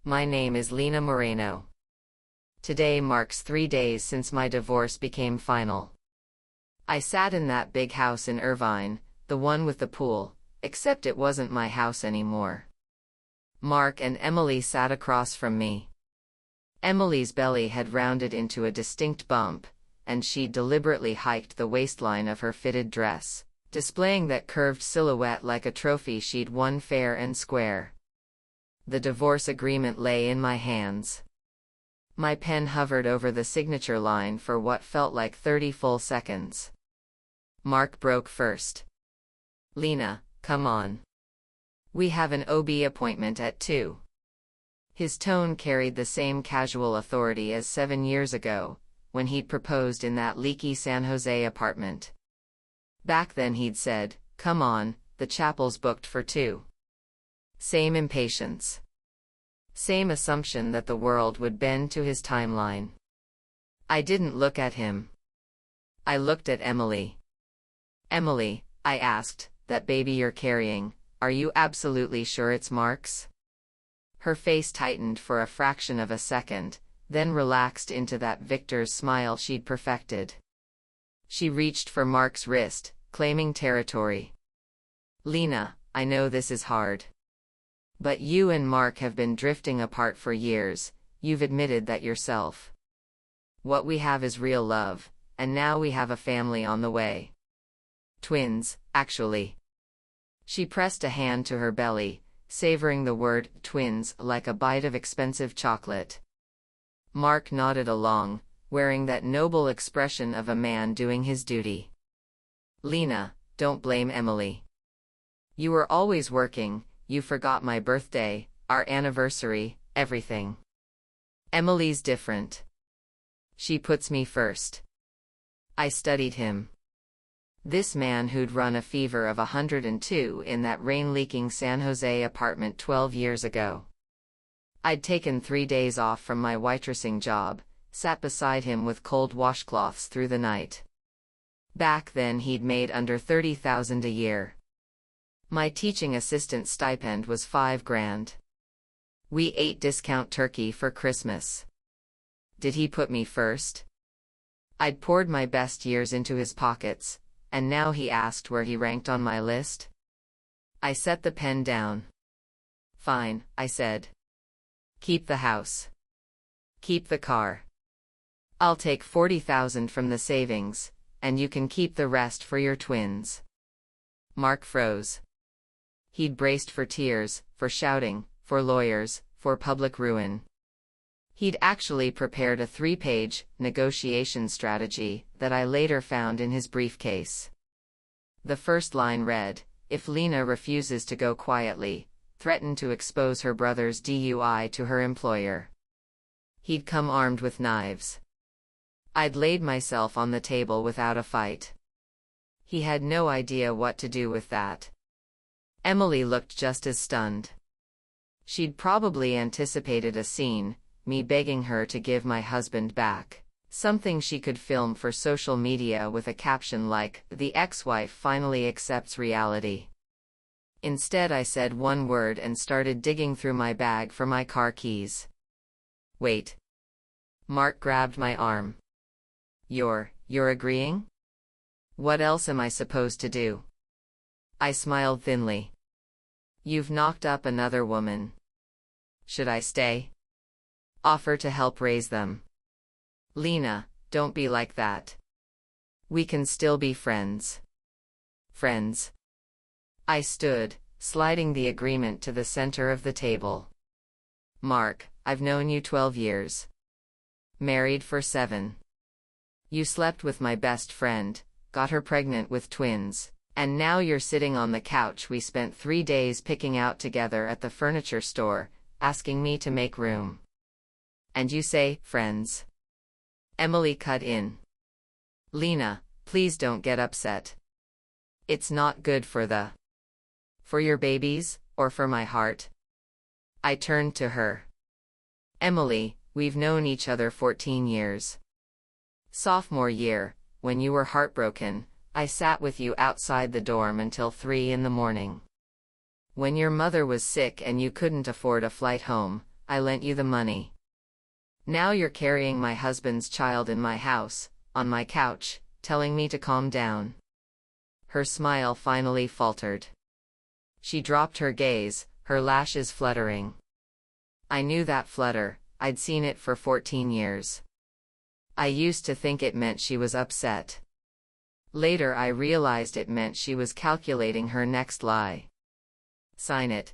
My name is Lena Moreno. Today marks 3 days since my divorce became final. I sat in that big house in Irvine, the one with the pool, except it wasn't my house anymore. Mark and Emily sat across from me. Emily's belly had rounded into a distinct bump, and she'd deliberately hiked the waistline of her fitted dress, displaying that curved silhouette like a trophy she'd won fair and square. The divorce agreement lay in my hands. My pen hovered over the signature line for what felt like 30 full seconds. Mark broke first. "Lena, come on. We have an OB appointment at 2. His tone carried the same casual authority as 7 years ago, when he'd proposed in that leaky San Jose apartment. Back then he'd said, "Come on, the chapel's booked for 2. Same impatience. Same assumption that the world would bend to his timeline. I didn't look at him. I looked at Emily. "Emily," I asked, "that baby you're carrying, are you absolutely sure it's Mark's?" Her face tightened for a fraction of a second, then relaxed into that victor's smile she'd perfected. She reached for Mark's wrist, claiming territory. "Lena, I know this is hard. But you and Mark have been drifting apart for years, you've admitted that yourself. What we have is real love, and now we have a family on the way. Twins, actually." She pressed a hand to her belly, savoring the word twins like a bite of expensive chocolate. Mark nodded along, wearing that noble expression of a man doing his duty. "Lena, don't blame Emily. You were always working. You forgot my birthday, our anniversary, everything. Emily's different. She puts me first." I studied him. This man who'd run a fever of 102 in that rain-leaking San Jose apartment 12 years ago. I'd taken 3 days off from my waitressing job, sat beside him with cold washcloths through the night. Back then he'd made under $30,000 a year. My teaching assistant stipend was $5,000. We ate discount turkey for Christmas. Did he put me first? I'd poured my best years into his pockets, and now he asked where he ranked on my list? I set the pen down. "Fine," I said. "Keep the house. Keep the car. I'll take $40,000 from the savings, and you can keep the rest for your twins." Mark froze. He'd braced for tears, for shouting, for lawyers, for public ruin. He'd actually prepared a 3-page negotiation strategy that I later found in his briefcase. The first line read, "If Lena refuses to go quietly, threaten to expose her brother's DUI to her employer." He'd come armed with knives. I'd laid myself on the table without a fight. He had no idea what to do with that. Emily looked just as stunned. She'd probably anticipated a scene, me begging her to give my husband back, something she could film for social media with a caption like, "The ex-wife finally accepts reality." Instead I said one word and started digging through my bag for my car keys. "Wait." Mark grabbed my arm. You're agreeing? What else am I supposed to do?" I smiled thinly. "You've knocked up another woman. Should I stay? Offer to help raise them?" "Lena, don't be like that. We can still be friends." "Friends?" I stood, sliding the agreement to the center of the table. "Mark, I've known you 12 years. Married for 7. You slept with my best friend, got her pregnant with twins. And now you're sitting on the couch we spent 3 days picking out together at the furniture store, asking me to make room. And you say, friends?" Emily cut in. "Lena, please don't get upset. It's not good for your babies, or for my heart." I turned to her. "Emily, we've known each other 14 years. Sophomore year, when you were heartbroken, I sat with you outside the dorm until 3 in the morning. When your mother was sick and you couldn't afford a flight home, I lent you the money. Now you're carrying my husband's child in my house, on my couch, telling me to calm down." Her smile finally faltered. She dropped her gaze, her lashes fluttering. I knew that flutter, I'd seen it for 14 years. I used to think it meant she was upset. Later I realized it meant she was calculating her next lie. "Sign it."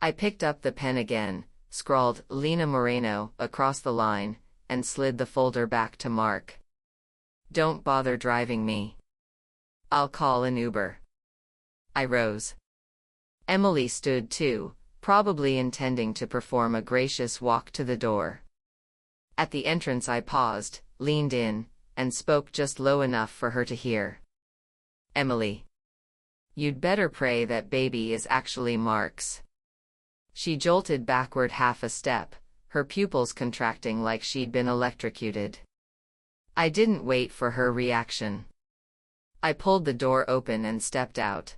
I picked up the pen again, scrawled Lina Moreno across the line, and slid the folder back to Mark. "Don't bother driving me. I'll call an Uber." I rose. Emily stood too, probably intending to perform a gracious walk to the door. At the entrance I paused, leaned in, and spoke just low enough for her to hear. "Emily. You'd better pray that baby is actually Mark's." She jolted backward half a step, her pupils contracting like she'd been electrocuted. I didn't wait for her reaction. I pulled the door open and stepped out.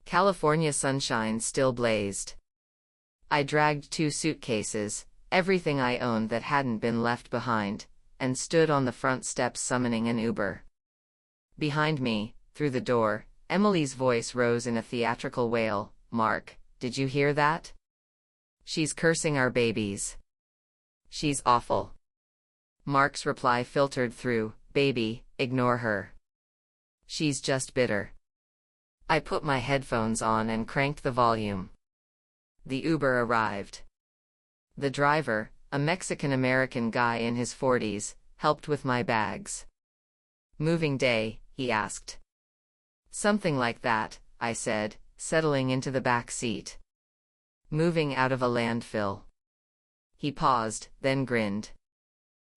California sunshine still blazed. I dragged 2 suitcases, everything I owned that hadn't been left behind, and stood on the front steps summoning an Uber. Behind me, through the door, Emily's voice rose in a theatrical wail. "Mark, did you hear that? She's cursing our babies. She's awful." Mark's reply filtered through, "Baby, ignore her. She's just bitter." I put my headphones on and cranked the volume. The Uber arrived. The driver, a Mexican-American guy in his 40s, helped with my bags. "Moving day?" he asked. "Something like that," I said, settling into the back seat. "Moving out of a landfill." He paused, then grinned.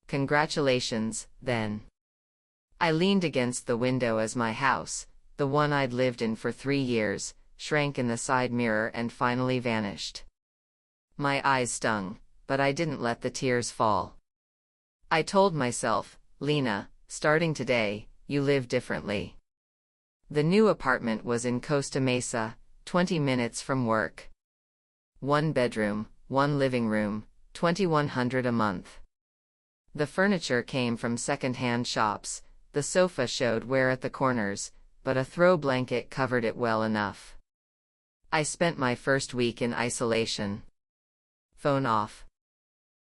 "Congratulations, then." I leaned against the window as my house, the one I'd lived in for 3 years, shrank in the side mirror and finally vanished. My eyes stung, but I didn't let the tears fall. I told myself, "Lina, starting today, you live differently." The new apartment was in Costa Mesa, 20 minutes from work. 1 bedroom, 1 living room, $2,100 a month. The furniture came from second-hand shops, the sofa showed wear at the corners, but a throw blanket covered it well enough. I spent my first week in isolation. Phone off.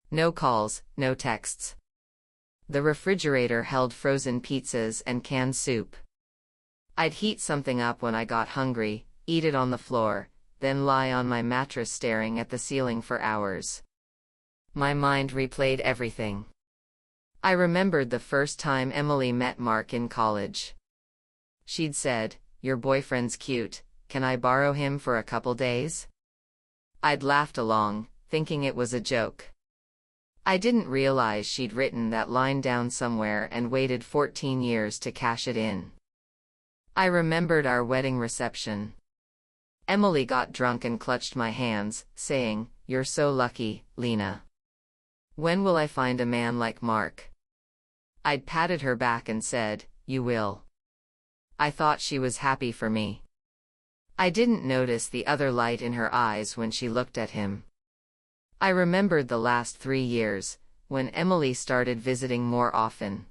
No calls, no texts. The refrigerator held frozen pizzas and canned soup. I'd heat something up when I got hungry, eat it on the floor, then lie on my mattress staring at the ceiling for hours. My mind replayed everything. I remembered the first time Emily met Mark in college. She'd said, "Your boyfriend's cute, can I borrow him for a couple days?" I'd laughed along, thinking it was a joke. I didn't realize she'd written that line down somewhere and waited 14 years to cash it in. I remembered our wedding reception. Emily got drunk and clutched my hands, saying, "You're so lucky, Lina. When will I find a man like Mark?" I'd patted her back and said, "You will." I thought she was happy for me. I didn't notice the other light in her eyes when she looked at him. I remembered the last 3 years, when Emily started visiting more often.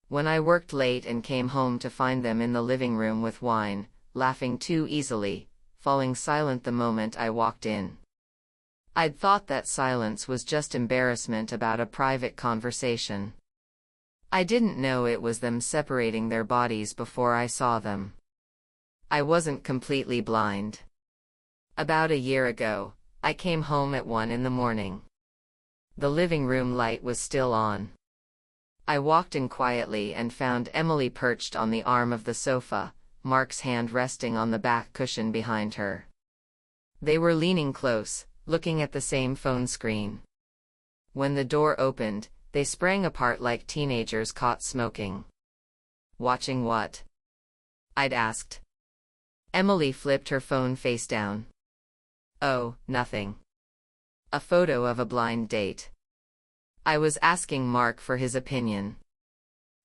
When I worked late and came home to find them in the living room with wine, laughing too easily, falling silent the moment I walked in. I'd thought that silence was just embarrassment about a private conversation. I didn't know it was them separating their bodies before I saw them. I wasn't completely blind. About a year ago, I came home at 1 in the morning. The living room light was still on. I walked in quietly and found Emily perched on the arm of the sofa, Mark's hand resting on the back cushion behind her. They were leaning close, looking at the same phone screen. When the door opened, they sprang apart like teenagers caught smoking. "Watching what?" I'd asked. Emily flipped her phone face down. "Oh, nothing. A photo of a blind date." I was asking Mark for his opinion.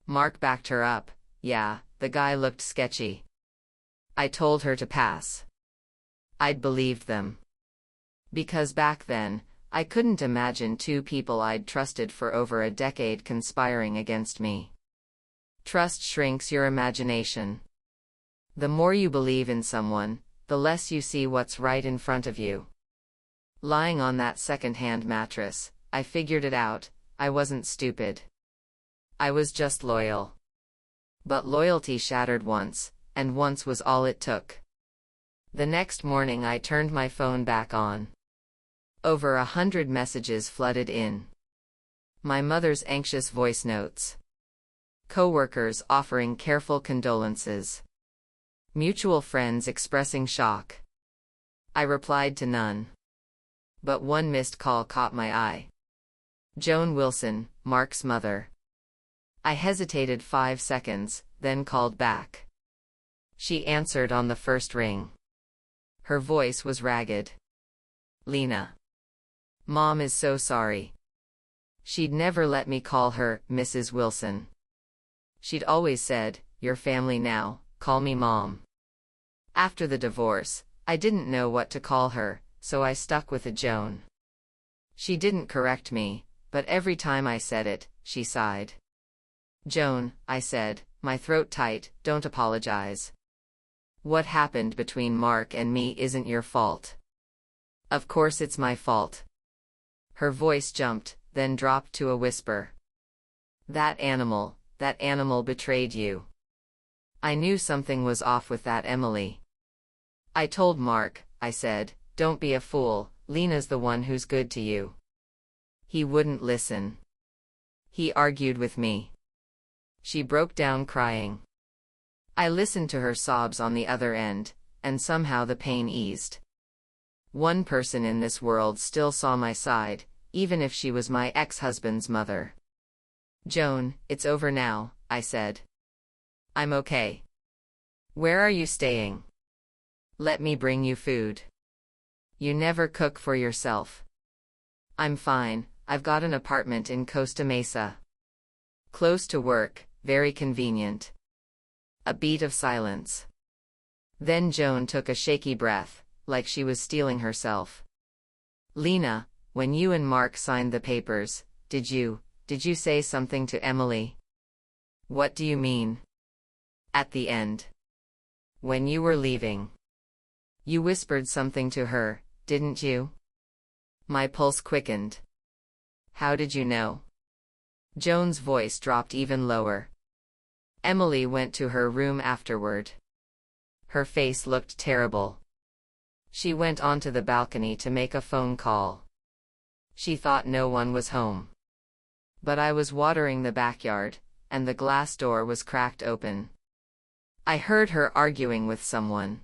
Mark backed her up. "Yeah, the guy looked sketchy." I told her to pass. I'd believed them. Because back then, I couldn't imagine two people I'd trusted for over a decade conspiring against me. Trust shrinks your imagination. The more you believe in someone, the less you see what's right in front of you. Lying on that second-hand mattress, I figured it out. I wasn't stupid. I was just loyal. But loyalty shattered once, and once was all it took. The next morning I turned my phone back on. Over 100 messages flooded in. My mother's anxious voice notes. Coworkers offering careful condolences. Mutual friends expressing shock. I replied to none. But one missed call caught my eye. Joan Wilson, Mark's mother. I hesitated 5 seconds, then called back. She answered on the first ring. Her voice was ragged. Lena. Mom is so sorry. She'd never let me call her Mrs. Wilson. She'd always said, "You're family now, call me Mom." After the divorce, I didn't know what to call her, so I stuck with a Joan. She didn't correct me, but every time I said it, she sighed. "Joan," I said, my throat tight, "don't apologize. What happened between Mark and me isn't your fault." "Of course it's my fault." Her voice jumped, then dropped to a whisper. That animal betrayed you." I knew something was off with that Emily. "I told Mark," I said, "don't be a fool, Lena's the one who's good to you." He wouldn't listen. He argued with me. She broke down crying. I listened to her sobs on the other end, and somehow the pain eased. One person in this world still saw my side, even if she was my ex-husband's mother. "Joan, it's over now," I said. "I'm okay." "Where are you staying?" "Let me bring you food." "You never cook for yourself." "I'm fine, I've got an apartment in Costa Mesa. Close to work, very convenient." A beat of silence. Then Joan took a shaky breath, like she was steeling herself. "Lena, when you and Mark signed the papers, did you say something to Emily?" "What do you mean?" "At the end. When you were leaving. You whispered something to her, didn't you?" My pulse quickened. "How did you know?" Joan's voice dropped even lower. "Emily went to her room afterward. Her face looked terrible. She went onto the balcony to make a phone call. She thought no one was home. But I was watering the backyard, and the glass door was cracked open. I heard her arguing with someone.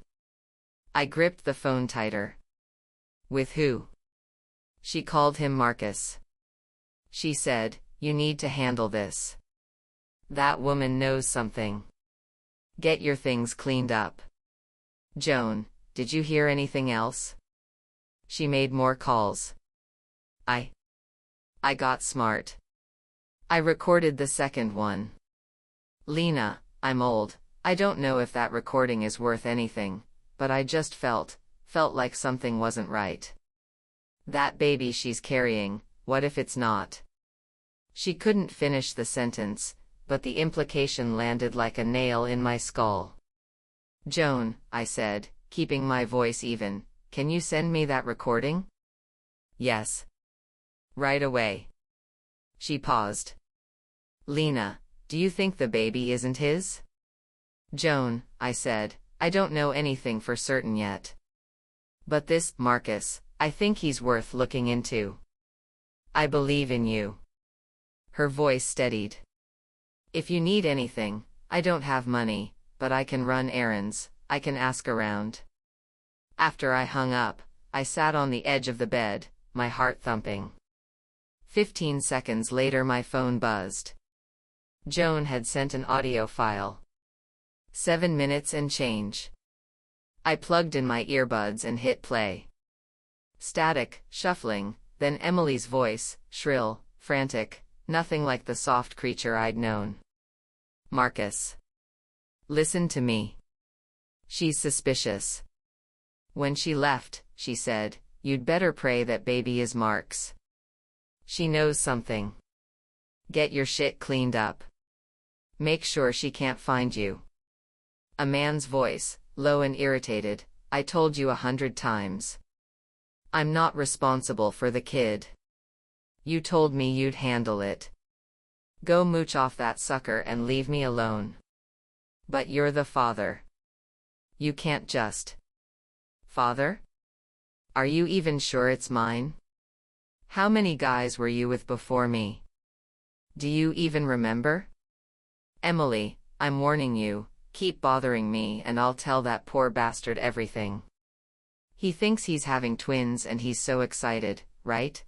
I gripped the phone tighter. With who?" "She called him Marcus. She said, 'You need to handle this. That woman knows something. Get your things cleaned up.'" "Joan, did you hear anything else?" "She made more calls. I got smart. I recorded the second one." "Lena, I'm old. I don't know if that recording is worth anything, but I just felt like something wasn't right. That baby she's carrying, what if it's not?" She couldn't finish the sentence, but the implication landed like a nail in my skull. "Joan," I said, keeping my voice even, "can you send me that recording?" "Yes. Right away." She paused. "Lena, do you think the baby isn't his?" "Joan," I said, "I don't know anything for certain yet. But this Marcus, I think he's worth looking into. I believe in you." Her voice steadied. "If you need anything, I don't have money, but I can run errands, I can ask around." After I hung up, I sat on the edge of the bed, my heart thumping. 15 seconds later my phone buzzed. Joan had sent an audio file. 7 minutes and change. I plugged in my earbuds and hit play. Static, shuffling, then Emily's voice, shrill, frantic, nothing like the soft creature I'd known. "Marcus. Listen to me. She's suspicious. When she left, she said, You'd better pray that baby is Mark's. She knows something. Get your shit cleaned up. Make sure she can't find you. A man's voice, low and irritated. I told you 100 times. I'm not responsible for the kid. You told me you'd handle it. Go mooch off that sucker and leave me alone. But you're the father. You can't just. Father? Are you even sure it's mine? How many guys were you with before me? Do you even remember? Emily, I'm warning you, keep bothering me and I'll tell that poor bastard everything. He thinks he's having twins and he's so excited, right?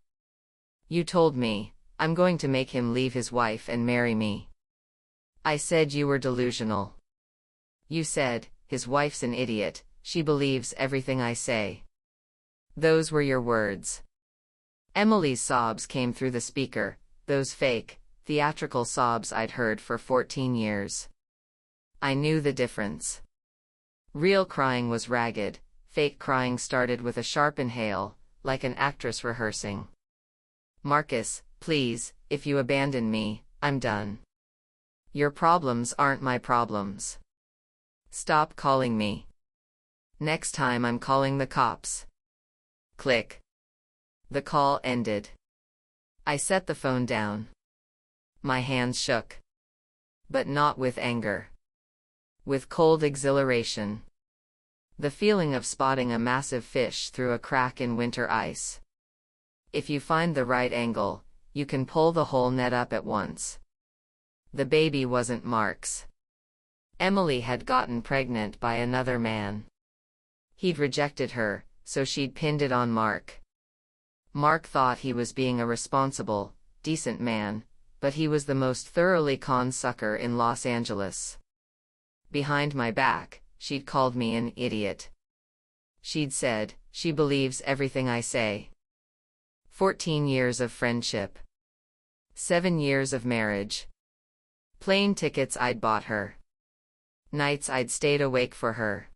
You told me, I'm going to make him leave his wife and marry me. I said you were delusional. You said, his wife's an idiot, she believes everything I say. Those were your words. Emily's sobs came through the speaker, those fake, theatrical sobs I'd heard for 14 years. I knew the difference. Real crying was ragged, fake crying started with a sharp inhale, like an actress rehearsing. Marcus, please, if you abandon me, I'm done. Your problems aren't my problems. Stop calling me. Next time I'm calling the cops. Click. The call ended. I set the phone down. My hands shook. But not with anger. With cold exhilaration. The feeling of spotting a massive fish through a crack in winter ice. If you find the right angle, you can pull the whole net up at once. The baby wasn't Mark's. Emily had gotten pregnant by another man. He'd rejected her, so she'd pinned it on Mark. Mark thought he was being a responsible, decent man, but he was the most thoroughly con sucker in Los Angeles. Behind my back, she'd called me an idiot. She'd said, she believes everything I say. 14 years of friendship. 7 years of marriage. Plane tickets I'd bought her. Nights I'd stayed awake for her.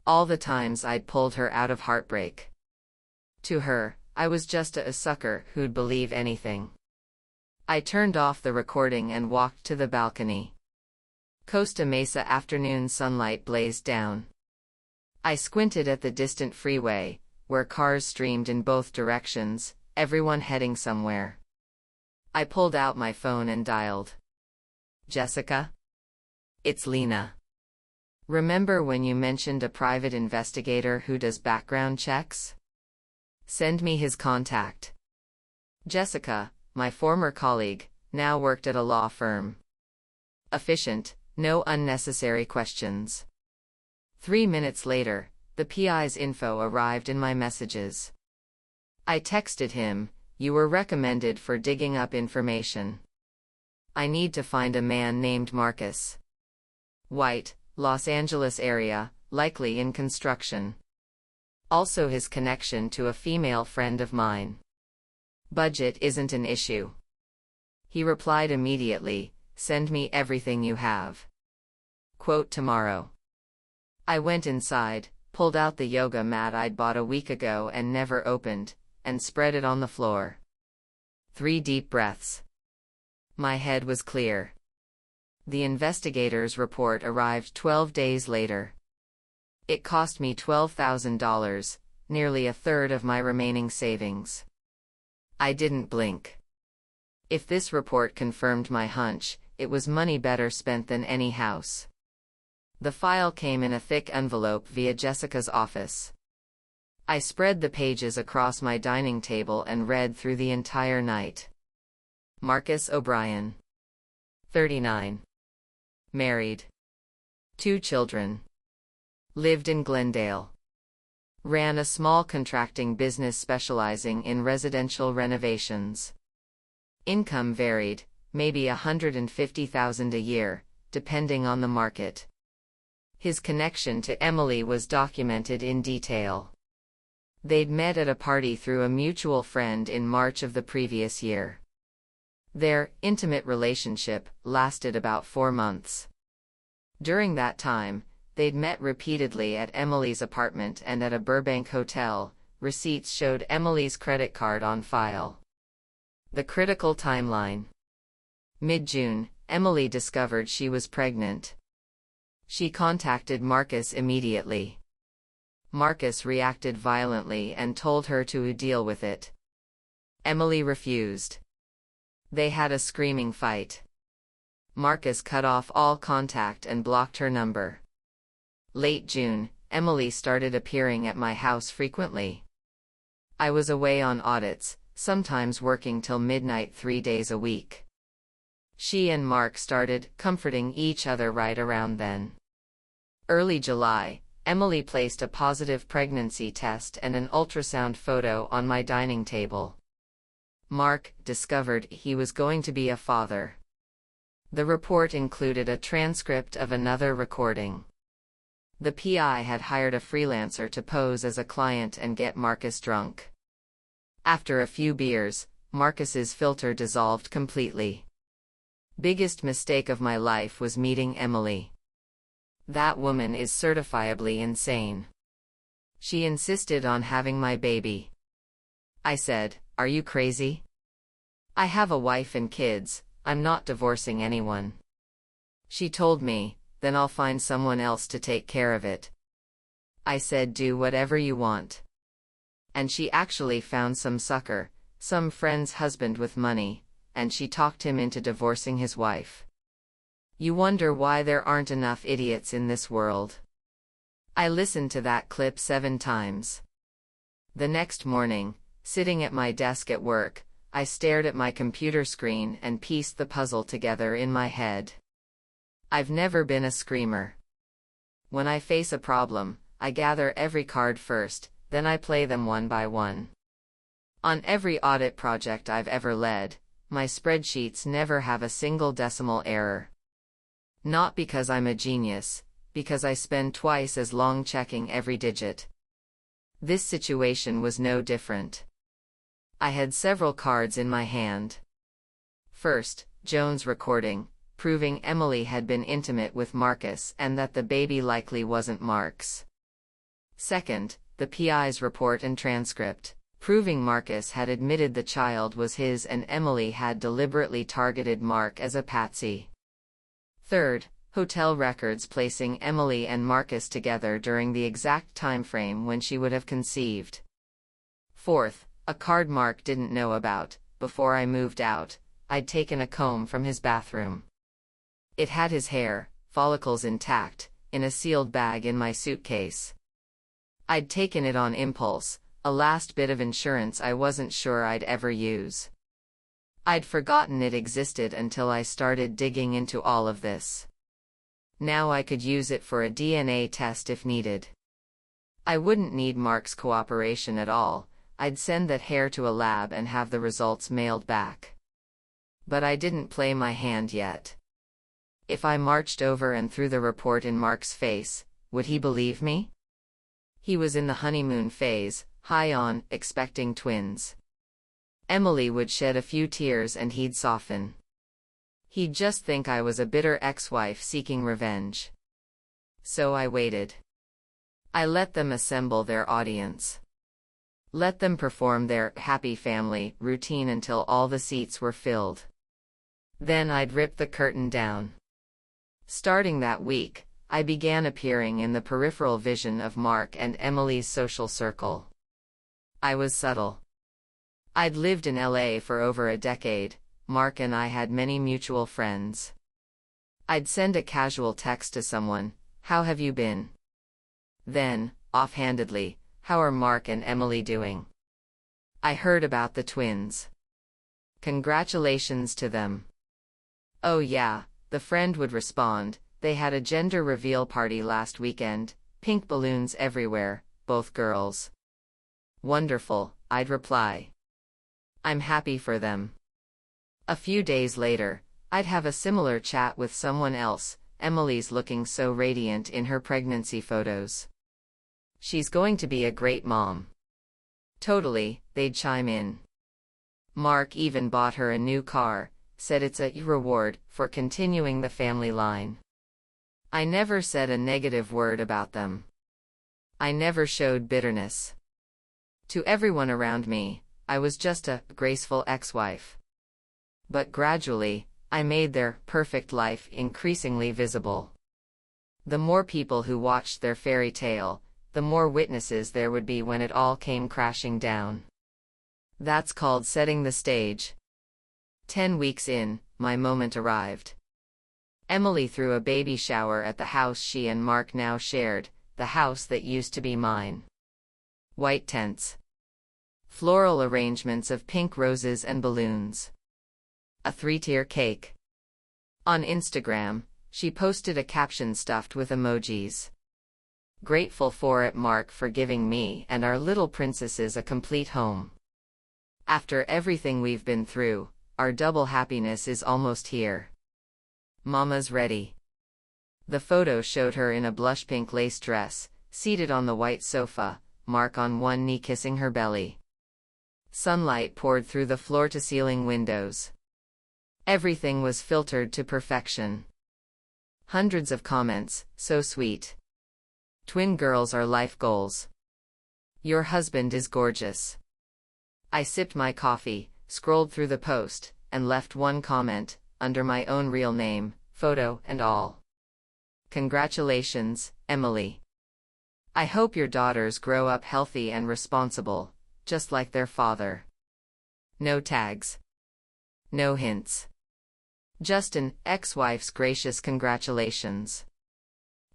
All the times I'd pulled her out of heartbreak. To her, I was just a sucker who'd believe anything. I turned off the recording and walked to the balcony. Costa Mesa afternoon sunlight blazed down. I squinted at the distant freeway, where cars streamed in both directions, everyone heading somewhere. I pulled out my phone and dialed. Jessica? It's Lena. Remember when you mentioned a private investigator who does background checks? Send me his contact. Jessica, my former colleague, now worked at a law firm. Efficient, no unnecessary questions. 3 minutes later, the PI's info arrived in my messages. I texted him, you were recommended for digging up information. I need to find a man named Marcus. White, Los Angeles area, likely in construction. Also his connection to a female friend of mine. Budget isn't an issue. He replied immediately, send me everything you have. Quote tomorrow. I went inside, pulled out the yoga mat I'd bought a week ago and never opened, and spread it on the floor. 3 deep breaths. My head was clear. The investigator's report arrived 12 days later. It cost me $12,000, nearly a third of my remaining savings. I didn't blink. If this report confirmed my hunch, it was money better spent than any house. The file came in a thick envelope via Jessica's office. I spread the pages across my dining table and read through the entire night. Marcus O'Brien. 39. Married. 2 children. Lived in Glendale. Ran a small contracting business specializing in residential renovations. Income varied, maybe $150,000 a year, depending on the market. His connection to Emily was documented in detail. They'd met at a party through a mutual friend in March of the previous year. Their intimate relationship lasted about 4 months. During that time, they'd met repeatedly at Emily's apartment and at a Burbank hotel, receipts showed Emily's credit card on file. The critical timeline. Mid-June, Emily discovered she was pregnant. She contacted Marcus immediately. Marcus reacted violently and told her to deal with it. Emily refused. They had a screaming fight. Marcus cut off all contact and blocked her number. Late June, Emily started appearing at my house frequently. I was away on audits, sometimes working till midnight 3 days a week. She and Mark started comforting each other right around then. Early July, Emily placed a positive pregnancy test and an ultrasound photo on my dining table. Mark discovered he was going to be a father. The report included a transcript of another recording. The PI had hired a freelancer to pose as a client and get Marcus drunk. After a few beers, Marcus's filter dissolved completely. Biggest mistake of my life was meeting Emily. That woman is certifiably insane. She insisted on having my baby. I said, "Are you crazy? I have a wife and kids, I'm not divorcing anyone." She told me, "Then I'll find someone else to take care of it." I said, "Do whatever you want." And she actually found some sucker, some friend's husband with money, and she talked him into divorcing his wife. You wonder why there aren't enough idiots in this world. I listened to that clip 7 times. The next morning, sitting at my desk at work, I stared at my computer screen and pieced the puzzle together in my head. I've never been a screamer. When I face a problem, I gather every card first, then I play them one by one. On every audit project I've ever led, my spreadsheets never have a single decimal error. Not because I'm a genius, because I spend twice as long checking every digit. This situation was no different. I had several cards in my hand. First, Joan's recording, proving Emily had been intimate with Marcus and that the baby likely wasn't Mark's. Second, the PI's report and transcript, proving Marcus had admitted the child was his and Emily had deliberately targeted Mark as a patsy. Third, hotel records placing Emily and Marcus together during the exact time frame when she would have conceived. Fourth, a card Mark didn't know about. Before I moved out, I'd taken a comb from his bathroom. It had his hair, follicles intact, in a sealed bag in my suitcase. I'd taken it on impulse, a last bit of insurance I wasn't sure I'd ever use. I'd forgotten it existed until I started digging into all of this. Now I could use it for a DNA test if needed. I wouldn't need Mark's cooperation at all. I'd send that hair to a lab and have the results mailed back. But I didn't play my hand yet. If I marched over and threw the report in Mark's face, would he believe me? He was in the honeymoon phase, high on, expecting twins. Emily would shed a few tears and he'd soften. He'd just think I was a bitter ex-wife seeking revenge. So I waited. I let them assemble their audience. Let them perform their happy family routine until all the seats were filled. Then I'd rip the curtain down. Starting that week, I began appearing in the peripheral vision of Mark and Emily's social circle. I was subtle. I'd lived in LA for over a decade. Mark and I had many mutual friends. I'd send a casual text to someone, "How have you been?" Then, offhandedly, "How are Mark and Emily doing? I heard about the twins. Congratulations to them." "Oh yeah," the friend would respond, "they had a gender reveal party last weekend, pink balloons everywhere, both girls." "Wonderful," I'd reply. "I'm happy for them." A few days later, I'd have a similar chat with someone else. "Emily's looking so radiant in her pregnancy photos. She's going to be a great mom." "Totally," they'd chime in. "Mark even bought her a new car, said it's a reward for continuing the family line." I never said a negative word about them. I never showed bitterness. To everyone around me, I was just a graceful ex-wife. But gradually, I made their perfect life increasingly visible. The more people who watched their fairy tale, the more witnesses there would be when it all came crashing down. That's called setting the stage. 10 weeks in, my moment arrived. Emily threw a baby shower at the house she and Mark now shared, the house that used to be mine. White tents. Floral arrangements of pink roses and balloons. A 3-tier cake. On Instagram, she posted a caption stuffed with emojis. Grateful for it, Mark, for giving me and our little princesses a complete home. After everything we've been through, our double happiness is almost here. Mama's ready. The photo showed her in a blush pink lace dress, seated on the white sofa, Mark on one knee kissing her belly. Sunlight poured through the floor-to-ceiling windows. Everything was filtered to perfection. Hundreds of comments, so sweet. Twin girls are life goals. Your husband is gorgeous. I sipped my coffee, scrolled through the post, and left one comment, under my own real name, photo and all. Congratulations, Emily. I hope your daughters grow up healthy and responsible, just like their father. No tags. No hints. Just an ex-wife's gracious congratulations.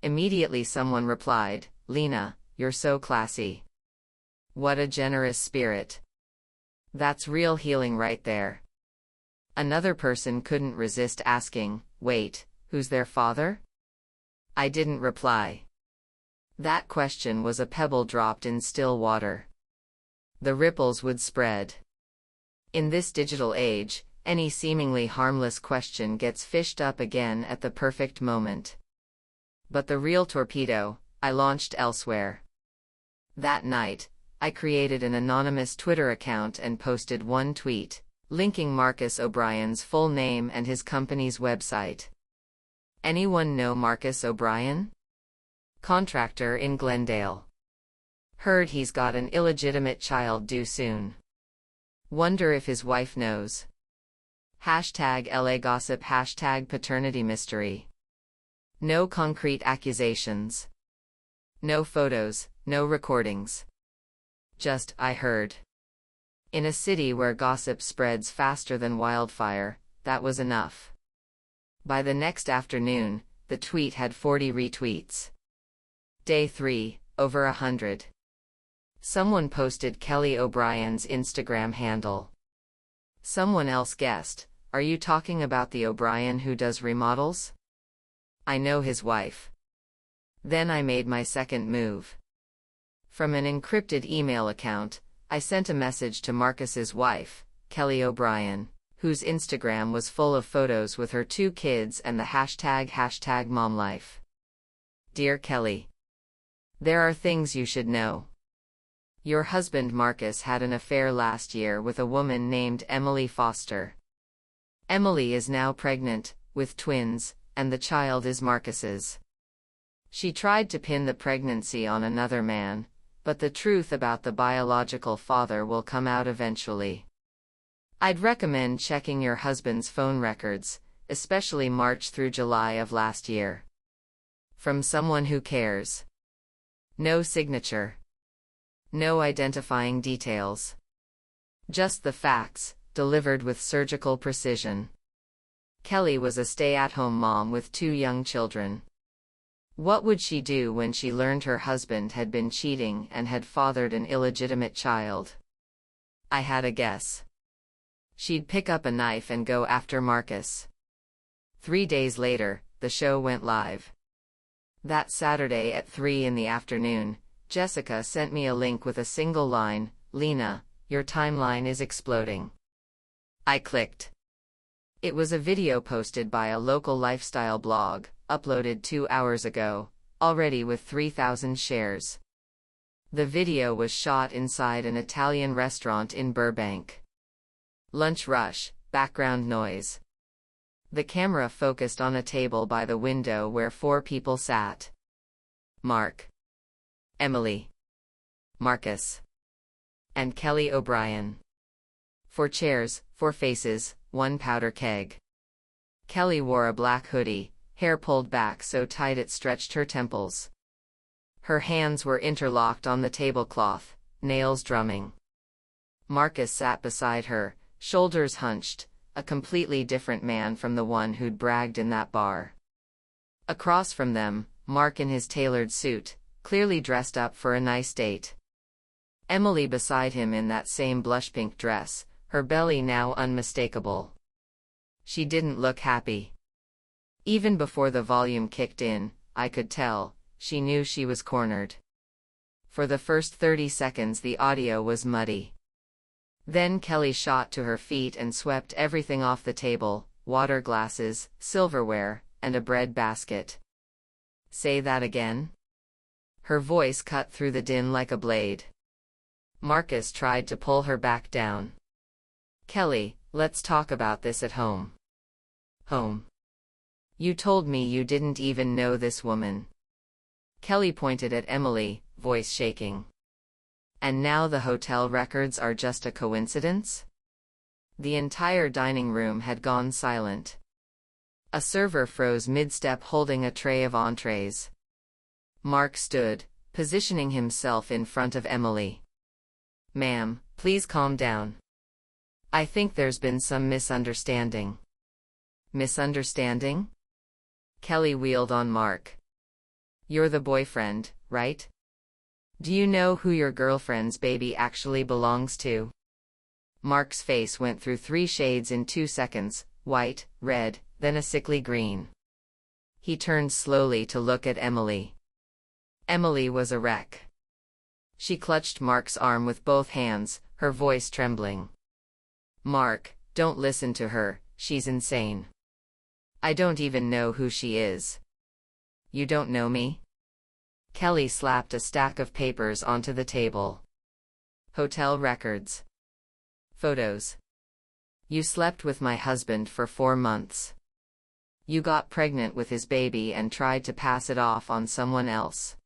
Immediately someone replied, Lena, you're so classy. What a generous spirit. That's real healing right there. Another person couldn't resist asking, wait, who's their father? I didn't reply. That question was a pebble dropped in still water. The ripples would spread. In this digital age, any seemingly harmless question gets fished up again at the perfect moment. But the real torpedo, I launched elsewhere. That night, I created an anonymous Twitter account and posted one tweet, linking Marcus O'Brien's full name and his company's website. Anyone know Marcus O'Brien? Contractor in Glendale. Heard he's got an illegitimate child due soon. Wonder if his wife knows. Hashtag LA gossip, hashtag paternity mystery. No concrete accusations. No photos, no recordings. Just, I heard. In a city where gossip spreads faster than wildfire, that was enough. By the next afternoon, the tweet had 40 retweets. Day 3, over 100. Someone posted Kelly O'Brien's Instagram handle. Someone else guessed, are you talking about the O'Brien who does remodels? I know his wife. Then I made my second move. From an encrypted email account, I sent a message to Marcus's wife, Kelly O'Brien, whose Instagram was full of photos with her 2 kids and the hashtag #momlife. Dear Kelly. There are things you should know. Your husband Marcus had an affair last year with a woman named Emily Foster. Emily is now pregnant, with twins, and the child is Marcus's. She tried to pin the pregnancy on another man, but the truth about the biological father will come out eventually. I'd recommend checking your husband's phone records, especially March through July of last year. From someone who cares. No signature. No identifying details. Just the facts, delivered with surgical precision. Kelly was a stay-at-home mom with 2 young children. What would she do when she learned her husband had been cheating and had fathered an illegitimate child? I had a guess. She'd pick up a knife and go after Marcus. 3 days later, the show went live. That Saturday at 3 in the afternoon, Jessica sent me a link with a single line, Lena, your timeline is exploding. I clicked. It was a video posted by a local lifestyle blog, uploaded 2 hours ago, already with 3,000 shares. The video was shot inside an Italian restaurant in Burbank. Lunch rush, background noise. The camera focused on a table by the window where 4 people sat. Mark. Emily. Marcus. and Kelly O'Brien. 4 chairs, 4 faces, 1 powder keg. Kelly wore a black hoodie, hair pulled back so tight it stretched her temples. Her hands were interlocked on the tablecloth, nails drumming. Marcus sat beside her, shoulders hunched, a completely different man from the one who'd bragged in that bar. Across from them, Mark in his tailored suit, clearly dressed up for a nice date. Emily beside him in that same blush-pink dress, her belly now unmistakable. She didn't look happy. Even before the volume kicked in, I could tell, she knew she was cornered. For the first 30 seconds the audio was muddy. Then Kelly shot to her feet and swept everything off the table, water glasses, silverware, and a bread basket. "Say that again?" Her voice cut through the din like a blade. Marcus tried to pull her back down. "Kelly, let's talk about this at home." "Home? You told me you didn't even know this woman." Kelly pointed at Emily, voice shaking. "And now the hotel records are just a coincidence?" The entire dining room had gone silent. A server froze mid-step holding a tray of entrees. Mark stood, positioning himself in front of Emily. "Ma'am, please calm down. I think there's been some misunderstanding." "Misunderstanding?" Kelly wheeled on Mark. "You're the boyfriend, right? Do you know who your girlfriend's baby actually belongs to?" Mark's face went through 3 shades in 2 seconds, white, red, then a sickly green. He turned slowly to look at Emily. Emily was a wreck. She clutched Mark's arm with both hands, her voice trembling. "Mark, don't listen to her, she's insane. I don't even know who she is." "You don't know me?" Kelly slapped a stack of papers onto the table. "Hotel records. Photos. You slept with my husband for 4 months. You got pregnant with his baby and tried to pass it off on someone else."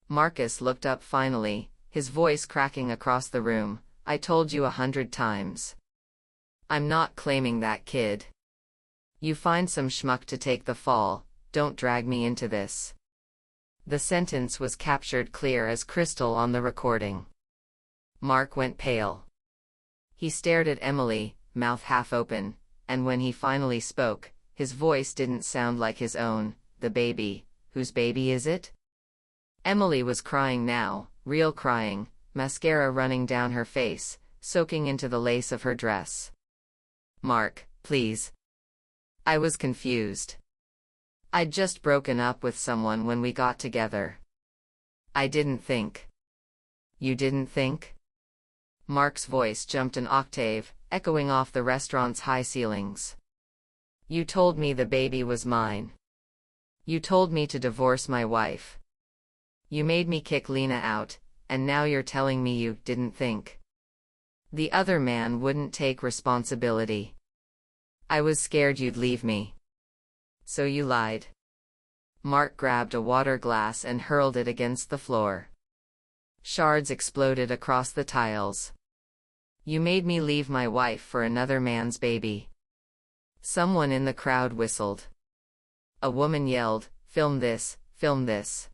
Marcus looked up finally, his voice cracking across the room. "I told you 100 times. I'm not claiming that kid. You find some schmuck to take the fall, don't drag me into this." The sentence was captured clear as crystal on the recording. Mark went pale. He stared at Emily, mouth half open, and when he finally spoke, his voice didn't sound like his own. "The baby, whose baby is it?" Emily was crying now, real crying, mascara running down her face, soaking into the lace of her dress. "Mark, please. I was confused. I'd just broken up with someone when we got together. I didn't think." "You didn't think?" Mark's voice jumped an octave, echoing off the restaurant's high ceilings. "You told me the baby was mine. You told me to divorce my wife. You made me kick Lena out, and now you're telling me you didn't think. The other man wouldn't take responsibility. I was scared you'd leave me. So you lied." Mark grabbed a water glass and hurled it against the floor. Shards exploded across the tiles. "You made me leave my wife for another man's baby." Someone in the crowd whistled. A woman yelled, "Film this, film this."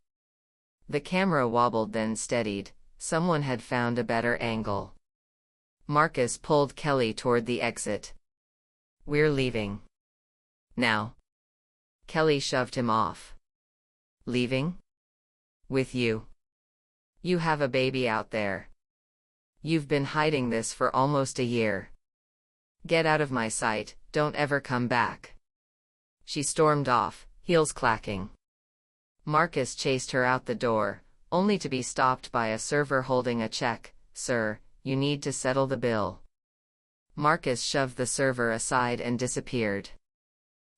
The camera wobbled then steadied. Someone had found a better angle. Marcus pulled Kelly toward the exit. "We're leaving. Now." Kelly shoved him off. "Leaving? With you? You have a baby out there. You've been hiding this for almost a year. Get out of my sight, don't ever come back." She stormed off, heels clacking. Marcus chased her out the door, only to be stopped by a server holding a check. "Sir, you need to settle the bill." Marcus shoved the server aside and disappeared.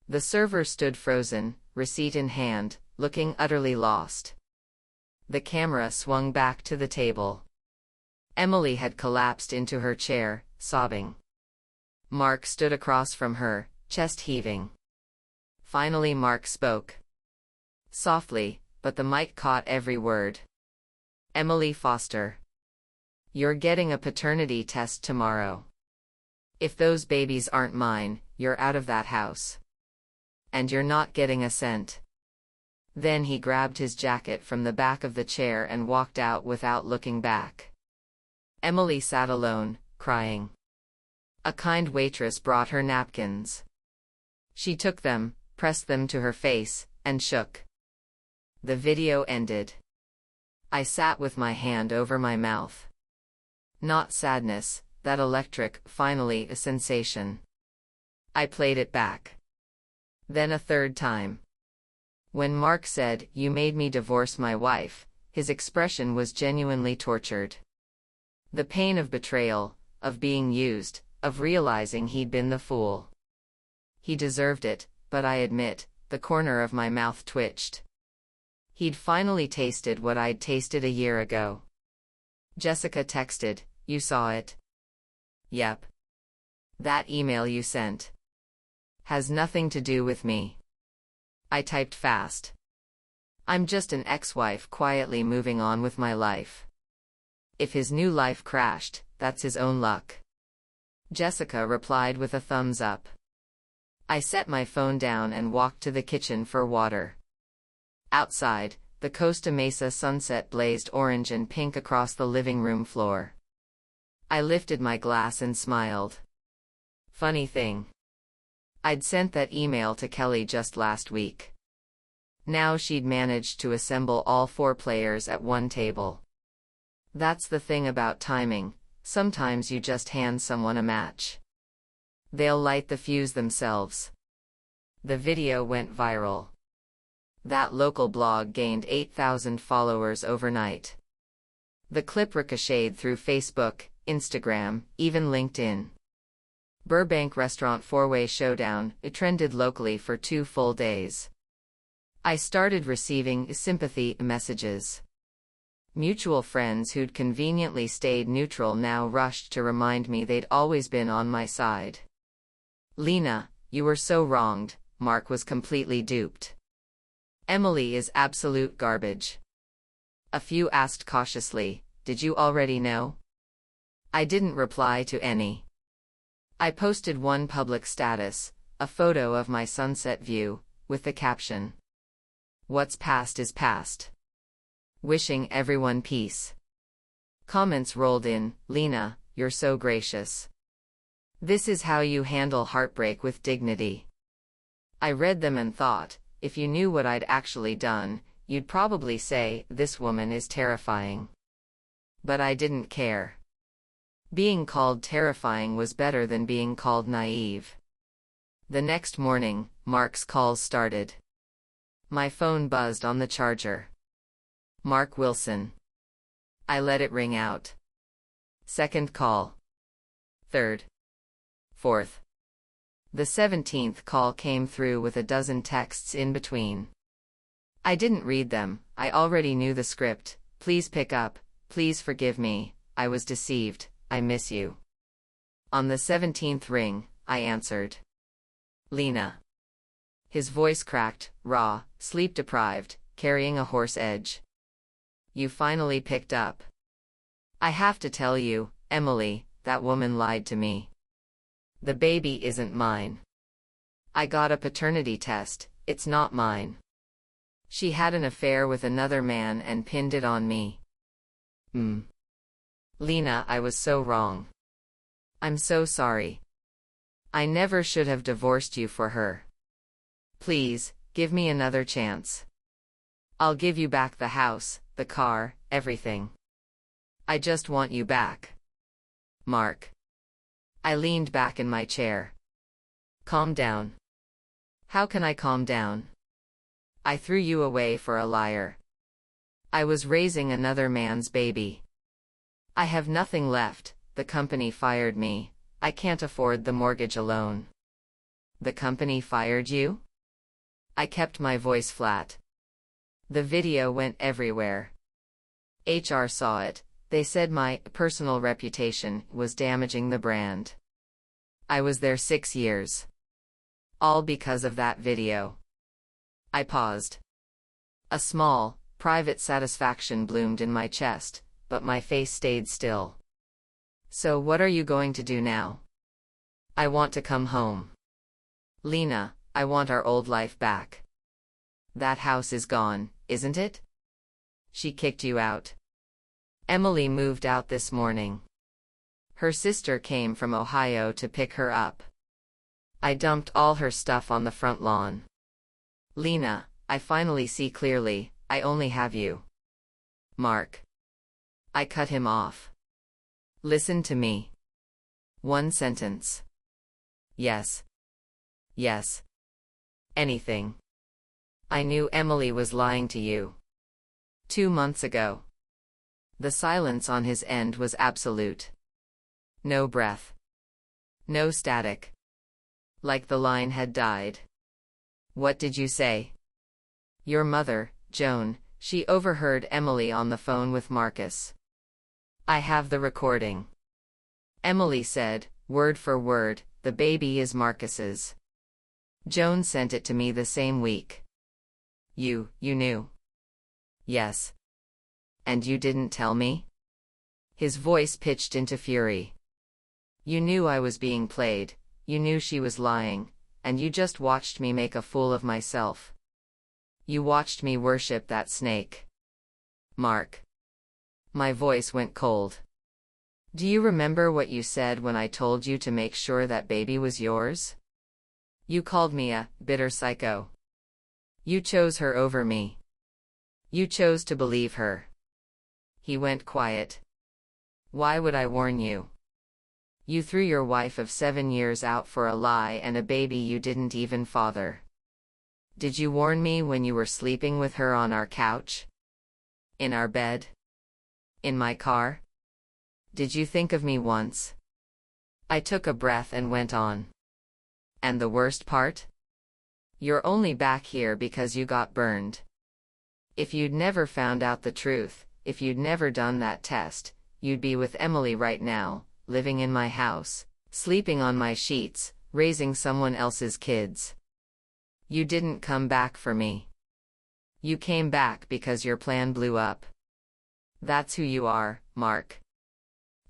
The server stood frozen, receipt in hand, looking utterly lost. The camera swung back to the table. Emily had collapsed into her chair, sobbing. Mark stood across from her, chest heaving. Finally Mark spoke. Softly, but the mic caught every word. "Emily Foster. You're getting a paternity test tomorrow. If those babies aren't mine, you're out of that house. And you're not getting a cent. Then he grabbed his jacket from the back of the chair and walked out without looking back. Emily sat alone, crying. A kind waitress brought her napkins. She took them, pressed them to her face, and shook. The video ended. I sat with my hand over my mouth. Not sadness, that electric, finally a sensation. I played it back. Then a third time. When Mark said, "You made me divorce my wife," his expression was genuinely tortured. The pain of betrayal, of being used, of realizing he'd been the fool. He deserved it, but I admit, the corner of my mouth twitched. He'd finally tasted what I'd tasted a year ago. Jessica texted, "You saw it?" "Yep. That email you sent has nothing to do with me." I typed fast. I'm just an ex-wife quietly moving on with my life. If his new life crashed, that's his own luck. Jessica replied with a thumbs up. I set my phone down and walked to the kitchen for water. Outside, the Costa Mesa sunset blazed orange and pink across the living room floor. I lifted my glass and smiled. Funny thing. I'd sent that email to Kelly just last week. Now she'd managed to assemble all 4 players at one table. That's the thing about timing, sometimes you just hand someone a match. They'll light the fuse themselves. The video went viral. That local blog gained 8,000 followers overnight. The clip ricocheted through Facebook, Instagram, even LinkedIn. Burbank restaurant 4-way showdown, it trended locally for 2 full days. I started receiving sympathy messages. Mutual friends who'd conveniently stayed neutral now rushed to remind me they'd always been on my side. Lena, you were so wronged, Mark was completely duped. Emily is absolute garbage. A few asked cautiously, did you already know? I didn't reply to any. I posted one public status, a photo of my sunset view, with the caption, "What's past is past. Wishing everyone peace." Comments rolled in, "Lena, you're so gracious. This is how you handle heartbreak with dignity." I read them and thought, if you knew what I'd actually done, you'd probably say, "This woman is terrifying." But I didn't care. Being called terrifying was better than being called naive. The next morning, Mark's calls started. My phone buzzed on the charger. Mark Wilson. I let it ring out. Second call. Third. Fourth. The 17th call came through with a dozen texts in between. I didn't read them, I already knew the script. "Please pick up, please forgive me, I was deceived, I miss you." On the 17th ring, I answered. Lena. His voice cracked, raw, sleep-deprived, carrying a hoarse edge. "You finally picked up. I have to tell you, Emily, that woman lied to me. The baby isn't mine. I got a paternity test, it's not mine. She had an affair with another man and pinned it on me." Lena, I was so wrong. I'm so sorry. I never should have divorced you for her. Please, give me another chance. I'll give you back the house, the car, everything. I just want you back. Mark. I leaned back in my chair. Calm down. How can I calm down? I threw you away for a liar. I was raising another man's baby. I have nothing left, the company fired me, I can't afford the mortgage alone. The company fired you? I kept my voice flat. The video went everywhere. HR saw it, they said my personal reputation was damaging the brand. I was there 6 years. All because of that video. I paused. A small, private satisfaction bloomed in my chest, but my face stayed still. So what are you going to do now? I want to come home. Lena, I want our old life back. That house is gone, isn't it? She kicked you out. Emily moved out this morning. Her sister came from Ohio to pick her up. I dumped all her stuff on the front lawn. Lena, I finally see clearly, I only have you. Mark. I cut him off. Listen to me. One sentence. Yes. Yes. Anything. I knew Emily was lying to you. 2 months ago. The silence on his end was absolute. No breath. No static. Like the line had died. What did you say? Your mother, Joan, she overheard Emily on the phone with Marcus. I have the recording. Emily said, word for word, the baby is Marcus's. Joan sent it to me the same week. You knew? Yes. And you didn't tell me? His voice pitched into fury. You knew I was being played, you knew she was lying, and you just watched me make a fool of myself. You watched me worship that snake. Mark. My voice went cold. Do you remember what you said when I told you to make sure that baby was yours? You called me a bitter psycho. You chose her over me. You chose to believe her. He went quiet. Why would I warn you? You threw your wife of 7 years out for a lie and a baby you didn't even father. Did you warn me when you were sleeping with her on our couch? In our bed? In my car? Did you think of me once? I took a breath and went on. And the worst part? You're only back here because you got burned. If you'd never found out the truth, if you'd never done that test, you'd be with Emily right now, living in my house, sleeping on my sheets, raising someone else's kids. You didn't come back for me. You came back because your plan blew up. That's who you are, Mark.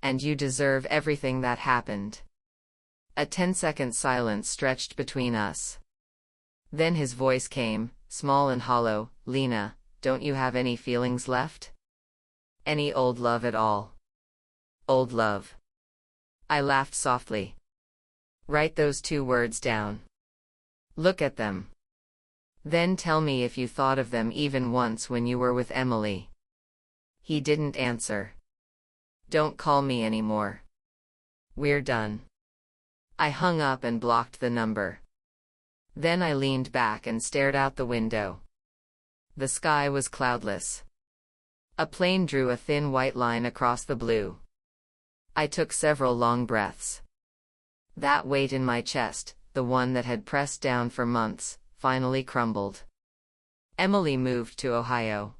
And you deserve everything that happened. A 10-second silence stretched between us. Then his voice came, small and hollow, Lena, don't you have any feelings left? Any old love at all? Old love. I laughed softly. Write those 2 words down. Look at them. Then tell me if you thought of them even once when you were with Emily. He didn't answer. Don't call me anymore. We're done. I hung up and blocked the number. Then I leaned back and stared out the window. The sky was cloudless. A plane drew a thin white line across the blue. I took several long breaths. That weight in my chest, the one that had pressed down for months, finally crumbled. Emily moved to Ohio.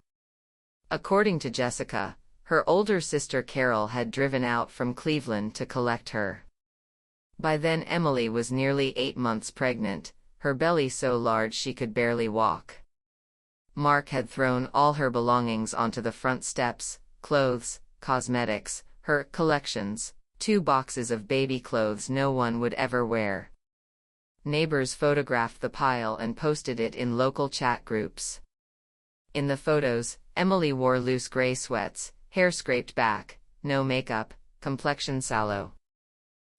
According to Jessica, her older sister Carol had driven out from Cleveland to collect her. By then Emily was nearly 8 months pregnant, her belly so large she could barely walk. Mark had thrown all her belongings onto the front steps, clothes, cosmetics, her collections, 2 boxes of baby clothes no one would ever wear. Neighbors photographed the pile and posted it in local chat groups. In the photos, Emily wore loose gray sweats, hair scraped back, no makeup, complexion sallow.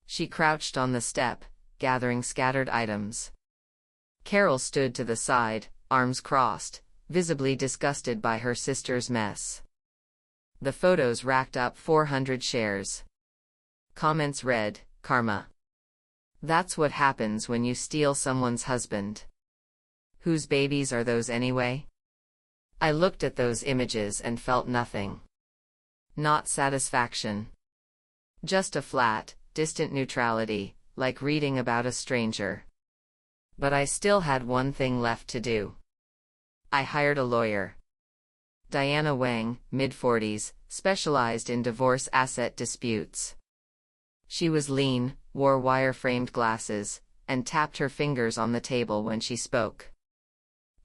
She crouched on the step, gathering scattered items. Carol stood to the side, arms crossed, visibly disgusted by her sister's mess. The photos racked up 400 shares. Comments read, Karma. That's what happens when you steal someone's husband. Whose babies are those anyway? I looked at those images and felt nothing. Not satisfaction. Just a flat, distant neutrality, like reading about a stranger. But I still had one thing left to do. I hired a lawyer. Diana Wang, mid-40s, specialized in divorce asset disputes. She was lean, wore wire-framed glasses, and tapped her fingers on the table when she spoke.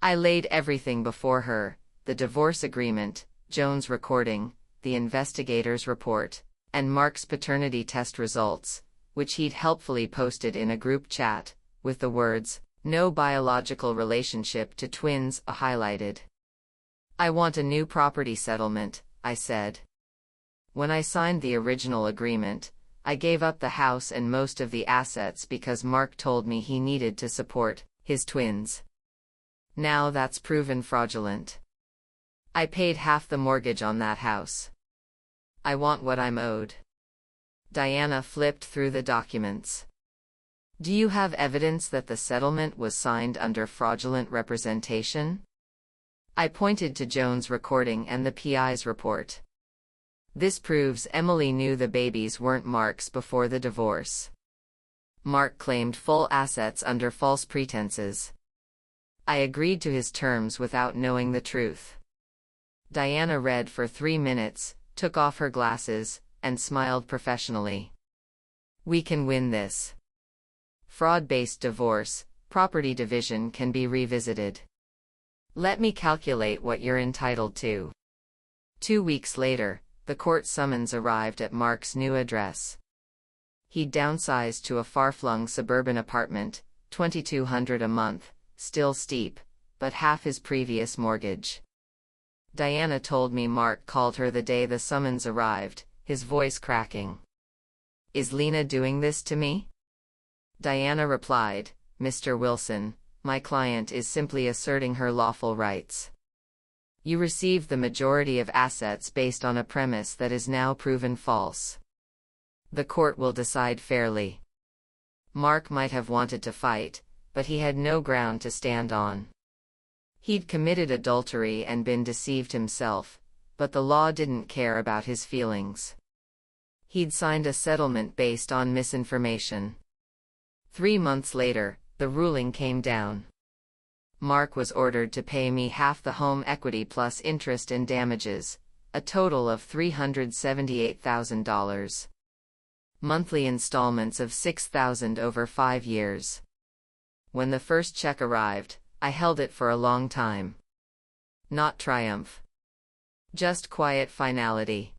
I laid everything before her, the divorce agreement, Joan's recording, the investigator's report, and Mark's paternity test results, which he'd helpfully posted in a group chat, with the words, "No biological relationship to twins," highlighted. "I want a new property settlement," I said. When I signed the original agreement, I gave up the house and most of the assets because Mark told me he needed to support his twins. Now that's proven fraudulent. I paid half the mortgage on that house. I want what I'm owed. Diana flipped through the documents. "Do you have evidence that the settlement was signed under fraudulent representation?" I pointed to Joan's recording and the PI's report. "This proves Emily knew the babies weren't Mark's before the divorce. Mark claimed full assets under false pretenses. I agreed to his terms without knowing the truth." Diana read for 3 minutes, took off her glasses, and smiled professionally. "We can win this. Fraud-based divorce, property division can be revisited. Let me calculate what you're entitled to." 2 weeks later, the court summons arrived at Mark's new address. He'd downsized to a far-flung suburban apartment, $2,200 a month, still steep, but half his previous mortgage. Diana told me Mark called her the day the summons arrived, his voice cracking. "Is Lena doing this to me?" Diana replied, "Mr. Wilson, my client is simply asserting her lawful rights. You received the majority of assets based on a premise that is now proven false. The court will decide fairly. Mark might have wanted to fight, but he had no ground to stand on. He'd committed adultery and been deceived himself, but the law didn't care about his feelings. He'd signed a settlement based on misinformation." 3 months later, the ruling came down. Mark was ordered to pay me half the home equity plus interest and damages, a total of $378,000. Monthly installments of $6,000 over 5 years. When the first check arrived, I held it for a long time. Not triumph. Just quiet finality.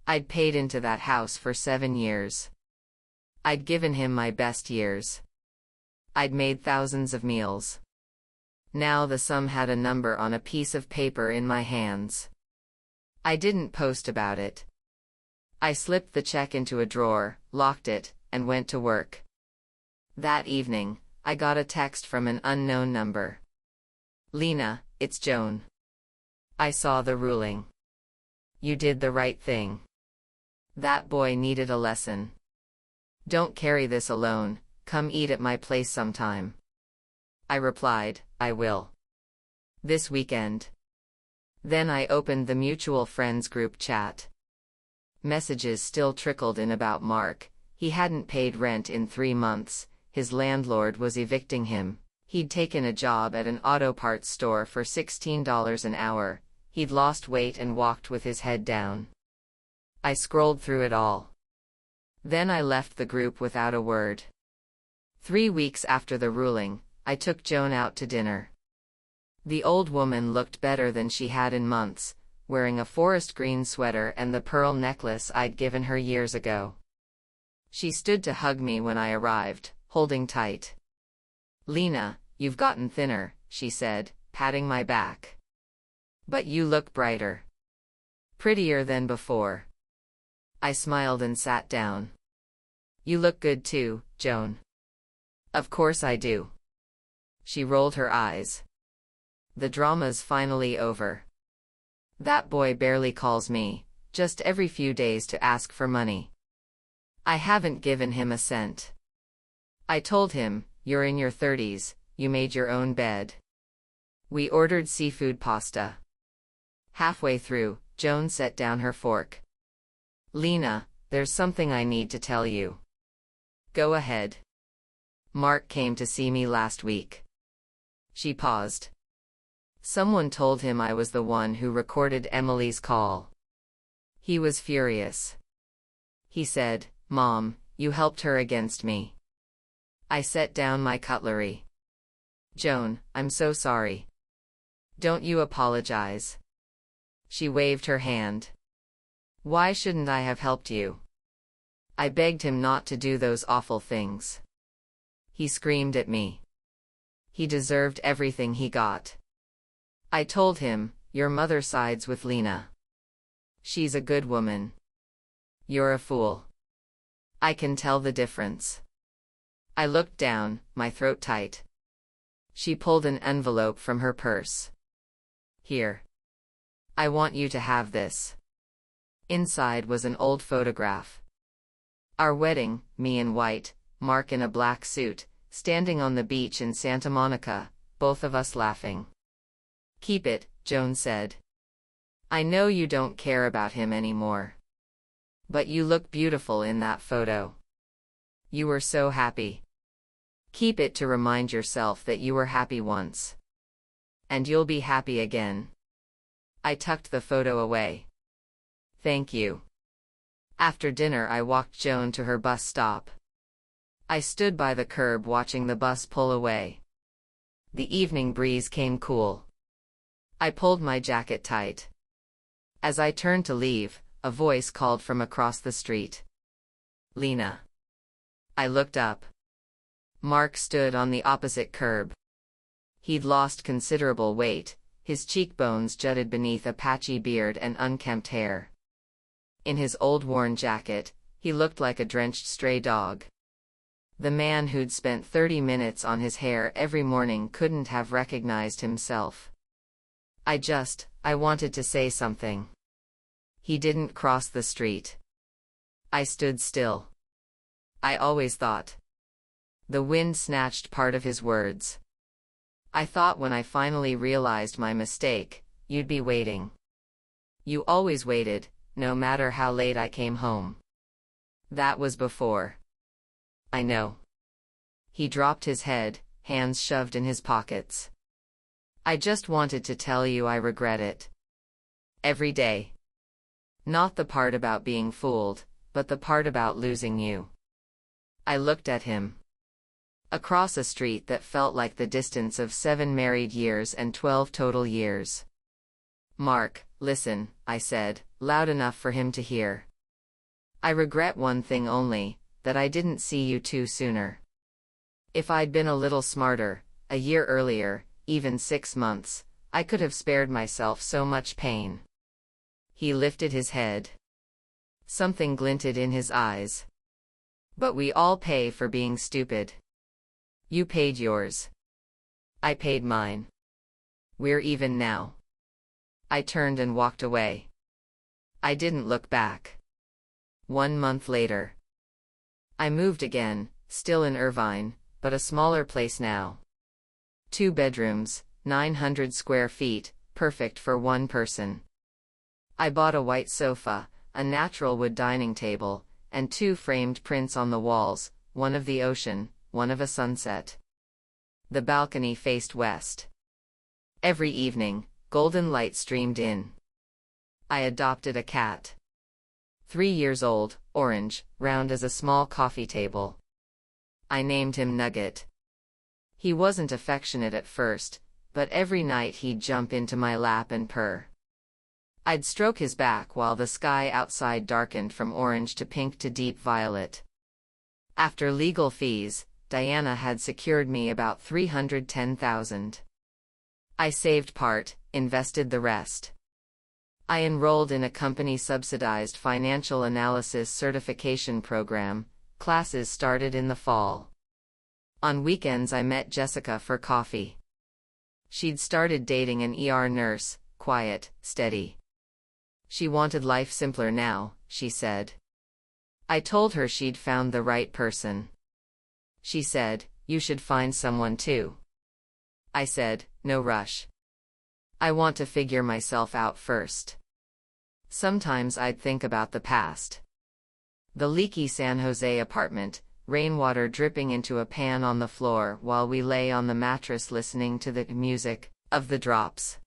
I'd paid into that house for 7 years. I'd given him my best years. I'd made thousands of meals. Now the sum had a number on a piece of paper in my hands. I didn't post about it. I slipped the check into a drawer, locked it, and went to work. That evening, I got a text from an unknown number. "Lena, it's Joan. I saw the ruling. You did the right thing. That boy needed a lesson. Don't carry this alone, come eat at my place sometime." I replied, "I will. This weekend." Then I opened the mutual friends group chat. Messages still trickled in about Mark. He hadn't paid rent in 3 months, his landlord was evicting him, he'd taken a job at an auto parts store for $16 an hour, he'd lost weight and walked with his head down. I scrolled through it all. Then I left the group without a word. 3 weeks after the ruling, I took Joan out to dinner. The old woman looked better than she had in months, wearing a forest green sweater and the pearl necklace I'd given her years ago. She stood to hug me when I arrived, holding tight. "Lena, you've gotten thinner," she said, patting my back. "But you look brighter. Prettier than before." I smiled and sat down. "You look good too, Joan." "Of course I do." She rolled her eyes. "The drama's finally over. That boy barely calls me, just every few days to ask for money. I haven't given him a cent. I told him, you're in your 30s, you made your own bed." We ordered seafood pasta. Halfway through, Joan set down her fork. "Lena, there's something I need to tell you." "Go ahead." "Mark came to see me last week." She paused. "Someone told him I was the one who recorded Emily's call. He was furious. He said, 'Mom, you helped her against me.'" I set down my cutlery. "Joan, I'm so sorry. Don't you apologize." She waved her hand. Why shouldn't I have helped you? I begged him not to do those awful things. He screamed at me. He deserved everything he got. I told him, your mother sides with Lena. She's a good woman. You're a fool. I can tell the difference. I looked down, my throat tight. She pulled an envelope from her purse. Here. I want you to have this. Inside was an old photograph. Our wedding, me in white, Mark in a black suit, standing on the beach in Santa Monica, both of us laughing. Keep it, Joan said. I know you don't care about him anymore. But you look beautiful in that photo. You were so happy. Keep it to remind yourself that you were happy once. And you'll be happy again. I tucked the photo away. Thank you. After dinner I walked Joan to her bus stop. I stood by the curb watching the bus pull away. The evening breeze came cool. I pulled my jacket tight. As I turned to leave, a voice called from across the street. Lena. I looked up. Mark stood on the opposite curb. He'd lost considerable weight, his cheekbones jutted beneath a patchy beard and unkempt hair. In his old worn jacket, he looked like a drenched stray dog. The man who'd spent 30 minutes on his hair every morning couldn't have recognized himself. I wanted to say something. He didn't cross the street. I stood still. I always thought. The wind snatched part of his words. I thought when I finally realized my mistake, you'd be waiting. You always waited, no matter how late I came home. That was before. I know. He dropped his head, hands shoved in his pockets. I just wanted to tell you I regret it. Every day. Not the part about being fooled, but the part about losing you. I looked at him. Across a street that felt like the distance of 7 married years and 12 total years. Mark, listen, I said, loud enough for him to hear. I regret one thing only, that I didn't see you two sooner. If I'd been a little smarter, a year earlier, even 6 months, I could have spared myself so much pain. He lifted his head. Something glinted in his eyes. But we all pay for being stupid. You paid yours. I paid mine. We're even now. I turned and walked away. I didn't look back. 1 month later. I moved again, still in Irvine, but a smaller place now. 2 bedrooms, 900 square feet, perfect for 1 person. I bought a white sofa, a natural wood dining table, and 2 framed prints on the walls, one of the ocean, one of a sunset. The balcony faced west. Every evening, golden light streamed in. I adopted a cat. 3 years old, orange, round as a small coffee table. I named him Nugget. He wasn't affectionate at first, but every night he'd jump into my lap and purr. I'd stroke his back while the sky outside darkened from orange to pink to deep violet. After legal fees, Diana had secured me about $310,000. I saved part, invested the rest. I enrolled in a company-subsidized financial analysis certification program. Classes started in the fall. On weekends I met Jessica for coffee. She'd started dating an ER nurse, quiet, steady. She wanted life simpler now, she said. I told her she'd found the right person. She said, you should find someone too. I said, no rush. I want to figure myself out first. Sometimes I'd think about the past. The leaky San Jose apartment, rainwater dripping into a pan on the floor while we lay on the mattress listening to the music of the drops.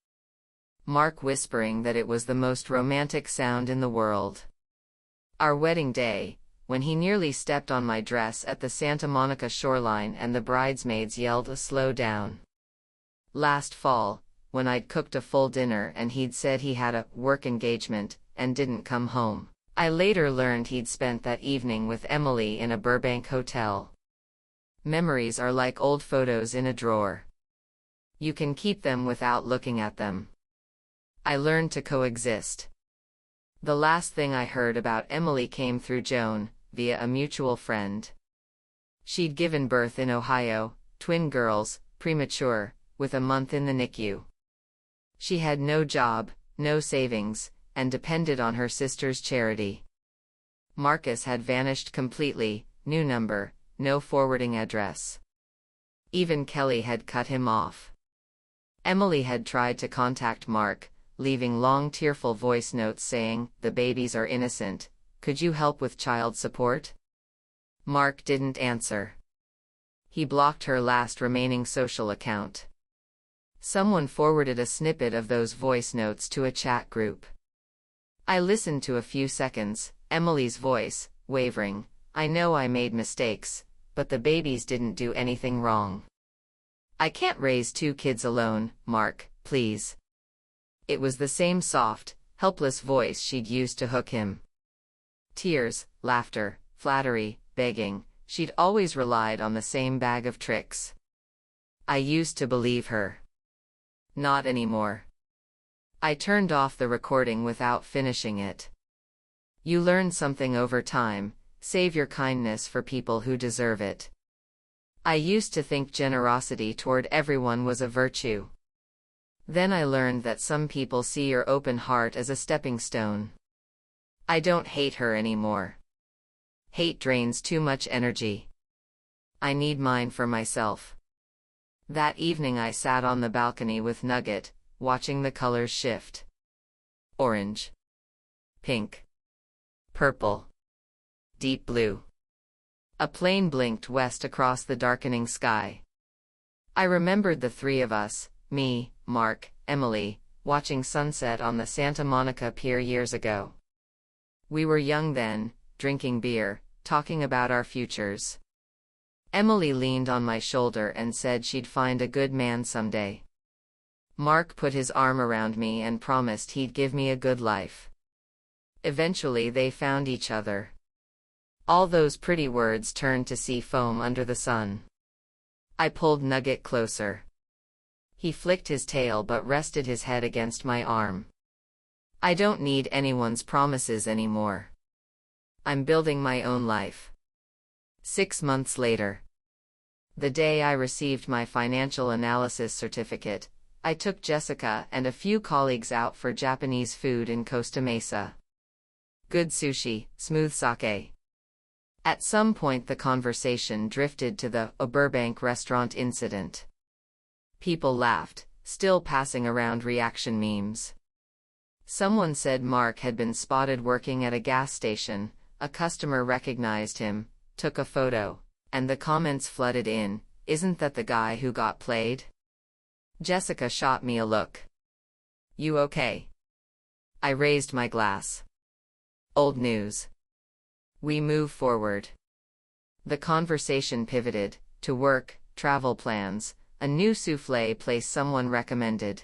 Mark whispering that it was the most romantic sound in the world. Our wedding day, when he nearly stepped on my dress at the Santa Monica shoreline and the bridesmaids yelled, "Slow down." Last fall, when I'd cooked a full dinner and he'd said he had a work engagement, and didn't come home. I later learned he'd spent that evening with Emily in a Burbank hotel. Memories are like old photos in a drawer. You can keep them without looking at them. I learned to coexist. The last thing I heard about Emily came through Joan, via a mutual friend. She'd given birth in Ohio, twin girls, premature, with a month in the NICU. She had no job, no savings, and depended on her sister's charity. Marcus had vanished completely, new number, no forwarding address. Even Kelly had cut him off. Emily had tried to contact Mark, leaving long tearful voice notes saying, "The babies are innocent, could you help with child support?" Mark didn't answer. He blocked her last remaining social account. Someone forwarded a snippet of those voice notes to a chat group. I listened to a few seconds, Emily's voice, wavering, "I know I made mistakes, but the babies didn't do anything wrong. I can't raise 2 kids alone, Mark, please." It was the same soft, helpless voice she'd used to hook him. Tears, laughter, flattery, begging, she'd always relied on the same bag of tricks. I used to believe her. Not anymore. I turned off the recording without finishing it. You learn something over time, save your kindness for people who deserve it. I used to think generosity toward everyone was a virtue. Then I learned that some people see your open heart as a stepping stone. I don't hate her anymore. Hate drains too much energy. I need mine for myself. That evening I sat on the balcony with Nugget, watching the colors shift. Orange. Pink. Purple. Deep blue. A plane blinked west across the darkening sky. I remembered the 3 of us, me, Mark, Emily, watching sunset on the Santa Monica Pier years ago. We were young then, drinking beer, talking about our futures. Emily leaned on my shoulder and said she'd find a good man someday. Mark put his arm around me and promised he'd give me a good life. Eventually they found each other. All those pretty words turned to sea foam under the sun. I pulled Nugget closer. He flicked his tail but rested his head against my arm. I don't need anyone's promises anymore. I'm building my own life. 6 months later. The day I received my financial analysis certificate, I took Jessica and a few colleagues out for Japanese food in Costa Mesa. Good sushi, smooth sake. At some point the conversation drifted to the Burbank restaurant incident. People laughed, still passing around reaction memes. Someone said Mark had been spotted working at a gas station, a customer recognized him, took a photo, and the comments flooded in, "Isn't that the guy who got played?" Jessica shot me a look. "You okay?" I raised my glass. Old news. We move forward. The conversation pivoted to work, travel plans, a new souffle place someone recommended.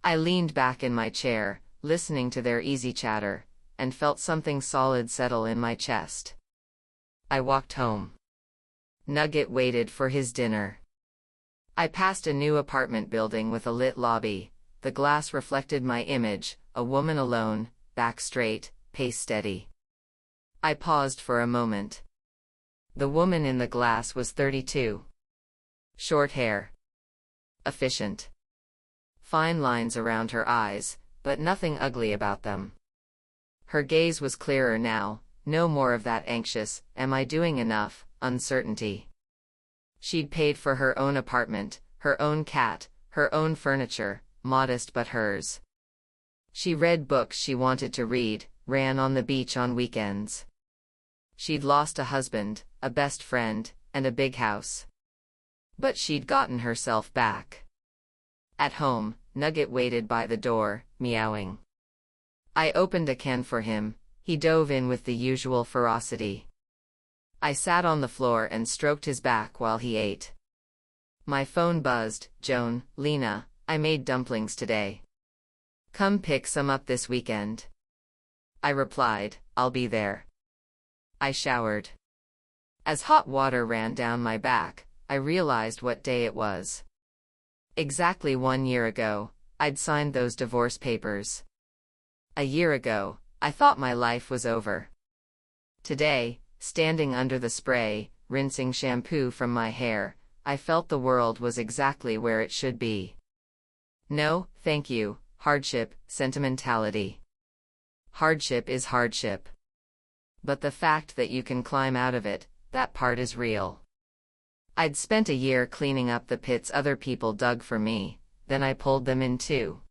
I leaned back in my chair, listening to their easy chatter, and felt something solid settle in my chest. I walked home. Nugget waited for his dinner. I passed a new apartment building with a lit lobby. The glass reflected my image, a woman alone, back straight, pace steady. I paused for a moment. The woman in the glass was 32. Short hair. Efficient. Fine lines around her eyes, but nothing ugly about them. Her gaze was clearer now, no more of that anxious, "Am I doing enough?" uncertainty. She'd paid for her own apartment, her own cat, her own furniture, modest but hers. She read books she wanted to read, ran on the beach on weekends. She'd lost a husband, a best friend, and a big house. But she'd gotten herself back. At home, Nugget waited by the door, meowing. I opened a can for him. He dove in with the usual ferocity. I sat on the floor and stroked his back while he ate. My phone buzzed. "Joan, Lena, I made dumplings today. Come pick some up this weekend." I replied, "I'll be there." I showered. As hot water ran down my back, I realized what day it was. Exactly 1 year ago, I'd signed those divorce papers. A year ago, I thought my life was over. Today, standing under the spray, rinsing shampoo from my hair, I felt the world was exactly where it should be. No, thank you, hardship, sentimentality. Hardship is hardship. But the fact that you can climb out of it, that part is real. I'd spent a year cleaning up the pits other people dug for me, then I pulled them in too.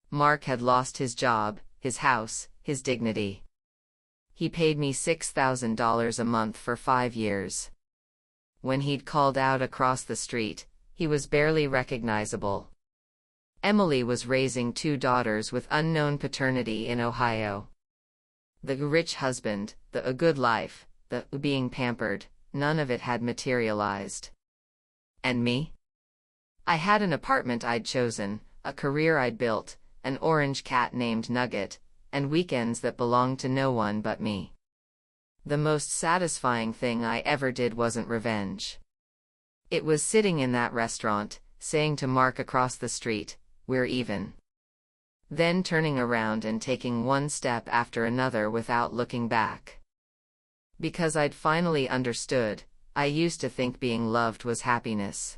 Mark had lost his job, his house, his dignity. He paid me $6,000 a month for 5 years. When he'd called out across the street, he was barely recognizable. Emily was raising 2 daughters with unknown paternity in Ohio. The rich husband, the good life, the being pampered, none of it had materialized. And me? I had an apartment I'd chosen, a career I'd built, an orange cat named Nugget, and weekends that belonged to no one but me. The most satisfying thing I ever did wasn't revenge. It was sitting in that restaurant, saying to Mark across the street, "We're even." Then turning around and taking one step after another without looking back. Because I'd finally understood, I used to think being loved was happiness.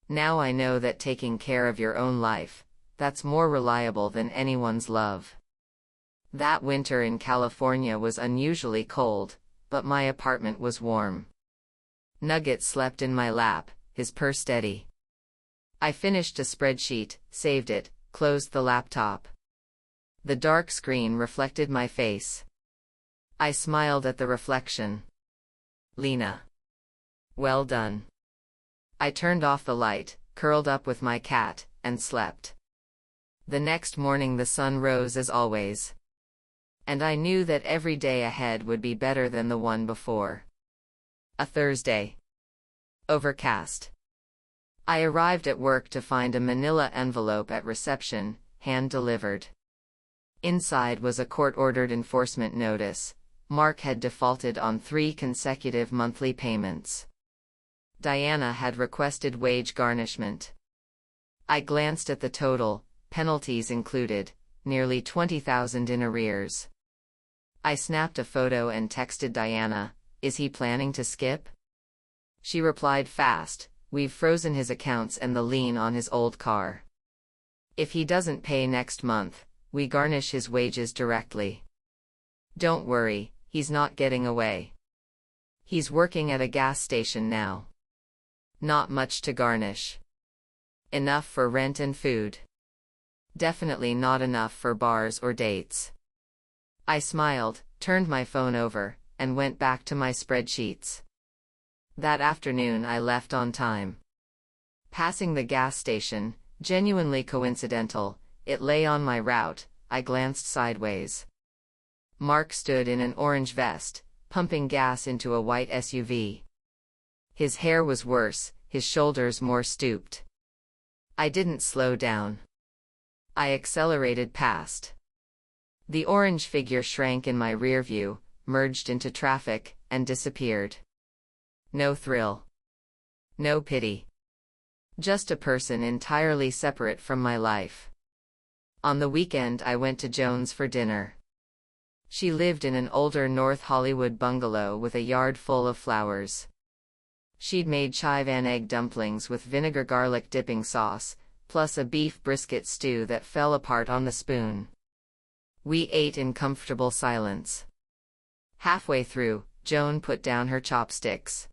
Now I know that taking care of your own life, that's more reliable than anyone's love. That winter in California was unusually cold, but my apartment was warm. Nugget slept in my lap, his purr steady. I finished a spreadsheet, saved it, closed the laptop. The dark screen reflected my face. I smiled at the reflection. Lena. Well done. I turned off the light, curled up with my cat, and slept. The next morning the sun rose as always. And I knew that every day ahead would be better than the one before. A Thursday. Overcast. I arrived at work to find a manila envelope at reception, hand-delivered. Inside was a court-ordered enforcement notice. Mark had defaulted on 3 consecutive monthly payments. Diana had requested wage garnishment. I glanced at the total, penalties included, nearly $20,000 in arrears. I snapped a photo and texted Diana, "Is he planning to skip?" She replied fast, "We've frozen his accounts and the lien on his old car. If he doesn't pay next month, we garnish his wages directly. Don't worry, he's not getting away. He's working at a gas station now. Not much to garnish. Enough for rent and food. Definitely not enough for bars or dates." I smiled, turned my phone over, and went back to my spreadsheets. That afternoon I left on time. Passing the gas station, genuinely coincidental, it lay on my route, I glanced sideways. Mark stood in an orange vest, pumping gas into a white SUV. His hair was worse, his shoulders more stooped. I didn't slow down. I accelerated past. The orange figure shrank in my rear view, merged into traffic, and disappeared. No thrill. No pity. Just a person entirely separate from my life. On the weekend I went to Joan's for dinner. She lived in an older North Hollywood bungalow with a yard full of flowers. She'd made chive and egg dumplings with vinegar garlic dipping sauce, plus a beef brisket stew that fell apart on the spoon. We ate in comfortable silence. Halfway through, Joan put down her chopsticks.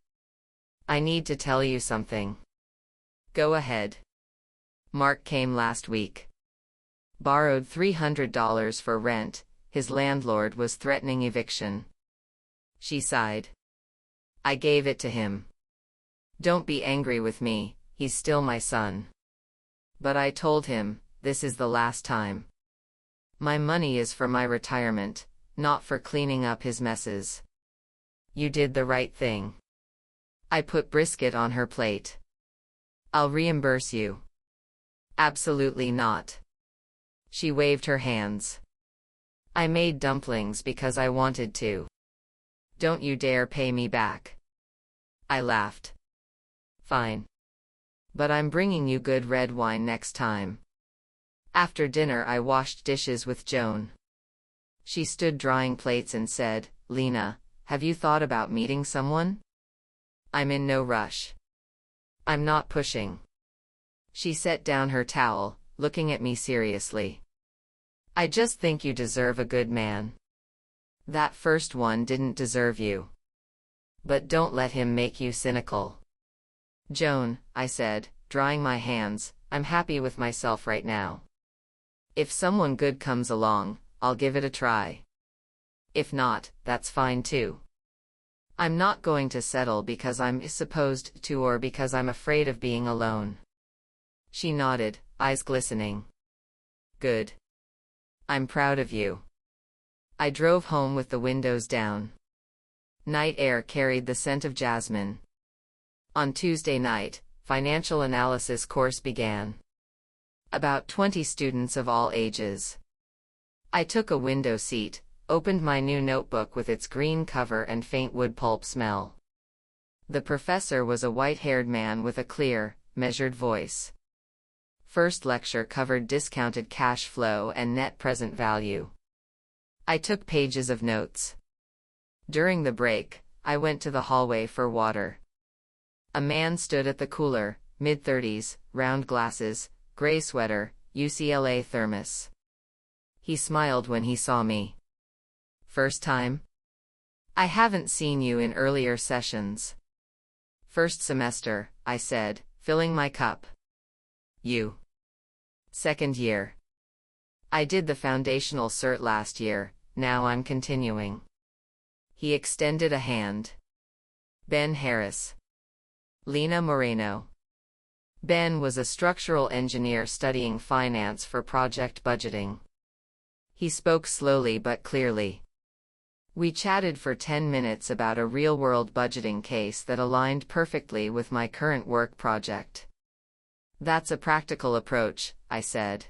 "I need to tell you something." "Go ahead." "Mark came last week. Borrowed $300 for rent, his landlord was threatening eviction." She sighed. "I gave it to him. Don't be angry with me, he's still my son. But I told him, this is the last time. My money is for my retirement, not for cleaning up his messes." "You did the right thing." I put brisket on her plate. "I'll reimburse you." "Absolutely not." She waved her hands. I made dumplings because I wanted to. Don't you dare pay me back. I laughed. Fine. But I'm bringing you good red wine next time. After dinner I washed dishes with Joan. She stood drying plates and said, "Lena, have you thought about meeting someone?" "I'm in no rush. I'm not pushing." She set down her towel, looking at me seriously. "I just think you deserve a good man. That first one didn't deserve you. But don't let him make you cynical." "Joan," I said, drying my hands, "I'm happy with myself right now. If someone good comes along, I'll give it a try. If not, that's fine too. I'm not going to settle because I'm supposed to or because I'm afraid of being alone." She nodded, eyes glistening. "Good. I'm proud of you." I drove home with the windows down. Night air carried the scent of jasmine. On Tuesday night, financial analysis course began. About 20 students of all ages. I took a window seat, opened my new notebook with its green cover and faint wood pulp smell. The professor was a white-haired man with a clear, measured voice. First lecture covered discounted cash flow and net present value. I took pages of notes. During the break, I went to the hallway for water. A man stood at the cooler, mid-30s, round glasses, gray sweater, UCLA thermos. He smiled when he saw me. "First time?" "I haven't seen you in earlier sessions." "First semester," I said, filling my cup. "You?" "Second year. I did the foundational cert last year, now I'm continuing." He extended a hand. "Ben Harris." "Lena Moreno." Ben was a structural engineer studying finance for project budgeting. He spoke slowly but clearly. We chatted for 10 minutes about a real-world budgeting case that aligned perfectly with my current work project. "That's a practical approach," I said.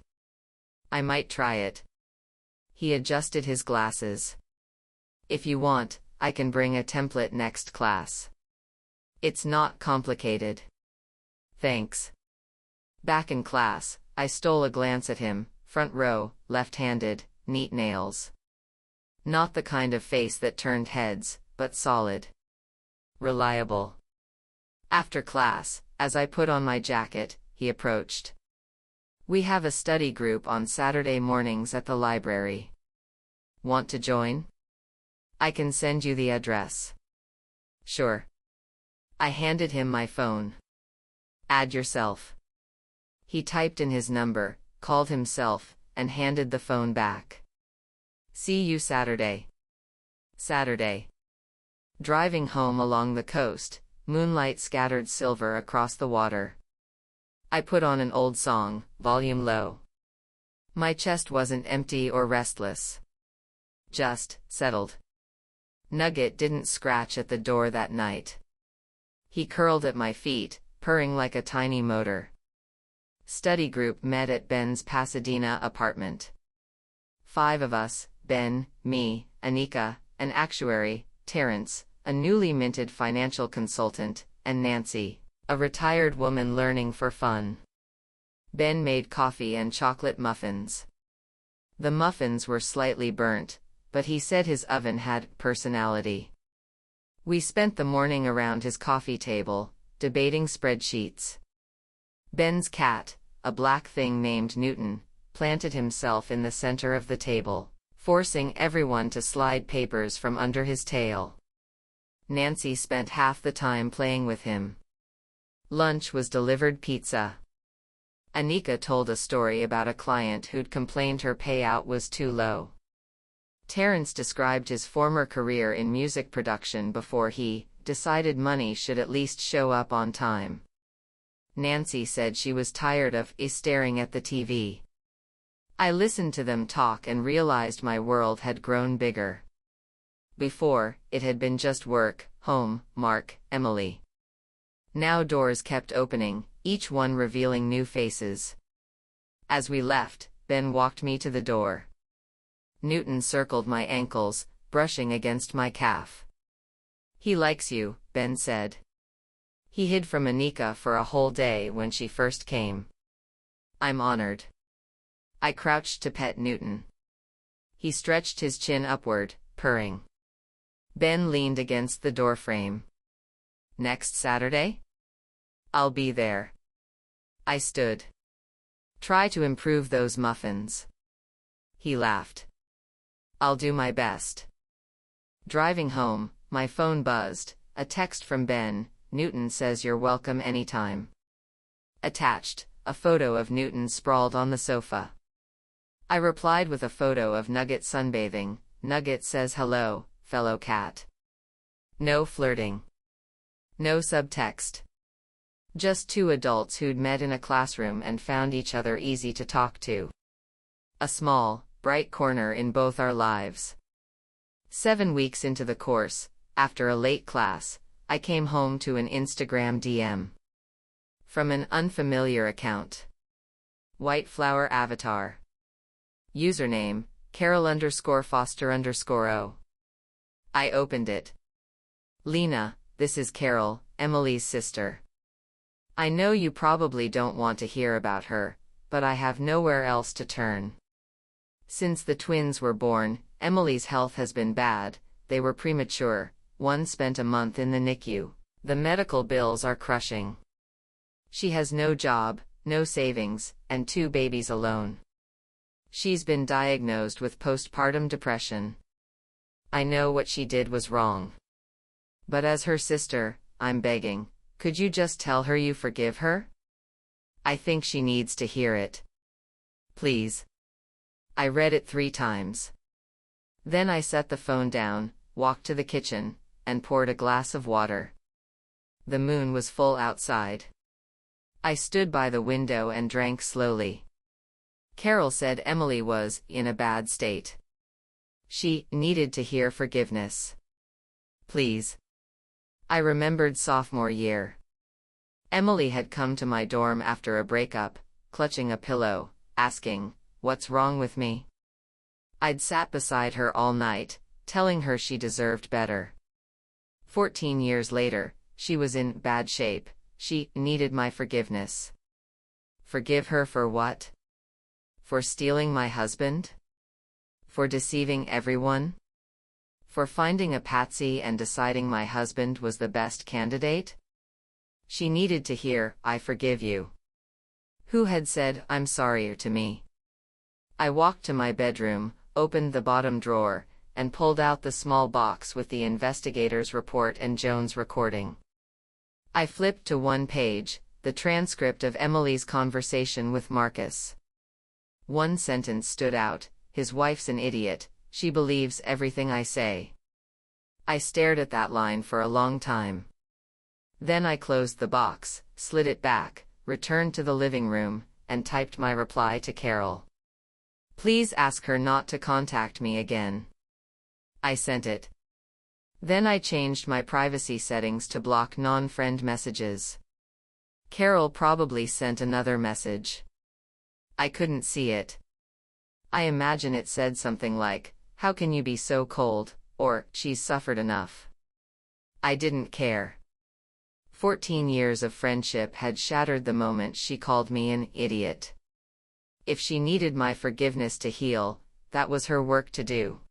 "I might try it." He adjusted his glasses. "If you want, I can bring a template next class. It's not complicated." "Thanks." Back in class, I stole a glance at him, front row, left-handed, neat nails. Not the kind of face that turned heads, but solid. Reliable. After class, as I put on my jacket, he approached. "We have a study group on Saturday mornings at the library. Want to join? I can send you the address." "Sure." I handed him my phone. "Add yourself." He typed in his number, called himself, and handed the phone back. "See you Saturday." Saturday. Driving home along the coast, moonlight scattered silver across the water. I put on an old song, volume low. My chest wasn't empty or restless. Just settled. Nugget didn't scratch at the door that night. He curled at my feet, purring like a tiny motor. Study group met at Ben's Pasadena apartment. 5 of us: Ben, me, Anika, an actuary, Terrence, a newly minted financial consultant, and Nancy, a retired woman learning for fun. Ben made coffee and chocolate muffins. The muffins were slightly burnt, but he said his oven had personality. We spent the morning around his coffee table, debating spreadsheets. Ben's cat, a black thing named Newton, planted himself in the center of the table, forcing everyone to slide papers from under his tail. Nancy spent half the time playing with him. Lunch was delivered pizza. Anika told a story about a client who'd complained her payout was too low. Terrence described his former career in music production before he decided money should at least show up on time. Nancy said she was tired of staring at the TV. I listened to them talk and realized my world had grown bigger. Before, it had been just work, home, Mark, Emily. Now doors kept opening, each one revealing new faces. As we left, Ben walked me to the door. Newton circled my ankles, brushing against my calf. He likes you, Ben said. He hid from Anika for a whole day when she first came. I'm honored. I crouched to pet Newton. He stretched his chin upward, purring. Ben leaned against the doorframe. Next Saturday? I'll be there. I stood. Try to improve those muffins. He laughed. I'll do my best. Driving home, my phone buzzed, a text from Ben. Newton says you're welcome anytime. Attached, a photo of Newton sprawled on the sofa. I replied with a photo of Nugget sunbathing. Nugget says hello, fellow cat. No flirting. No subtext. Just two adults who'd met in a classroom and found each other easy to talk to. A small, bright corner in both our lives. 7 weeks into the course, after a late class, I came home to an Instagram DM. From an unfamiliar account. White flower avatar. Username, Carol_Foster_O. I opened it. Lena, this is Carol, Emily's sister. I know you probably don't want to hear about her, but I have nowhere else to turn. Since the twins were born, Emily's health has been bad. They were premature. One spent a month in the NICU. The medical bills are crushing. She has no job, no savings, and 2 babies alone. She's been diagnosed with postpartum depression. I know what she did was wrong. But as her sister, I'm begging, could you just tell her you forgive her? I think she needs to hear it. Please. I read it 3 times. Then I set the phone down, walked to the kitchen, and poured a glass of water. The moon was full outside. I stood by the window and drank slowly. Carol said Emily was in a bad state. She needed to hear forgiveness. Please. I remembered sophomore year. Emily had come to my dorm after a breakup, clutching a pillow, asking, "What's wrong with me?" I'd sat beside her all night, telling her she deserved better. 14 years later, she was in bad shape. She needed my forgiveness. Forgive her for what? For stealing my husband? For deceiving everyone? For finding a patsy and deciding my husband was the best candidate? She needed to hear, "I forgive you." Who had said, "I'm sorry" to me? I walked to my bedroom, opened the bottom drawer, and pulled out the small box with the investigator's report and Joan's recording. I flipped to one page, the transcript of Emily's conversation with Marcus. One sentence stood out: his wife's an idiot, she believes everything I say. I stared at that line for a long time. Then I closed the box, slid it back, returned to the living room, and typed my reply to Carol. Please ask her not to contact me again. I sent it. Then I changed my privacy settings to block non-friend messages. Carol probably sent another message. I couldn't see it. I imagine it said something like, "How can you be so cold?" or "She's suffered enough." I didn't care. 14 years of friendship had shattered the moment she called me an idiot. If she needed my forgiveness to heal, that was her work to do.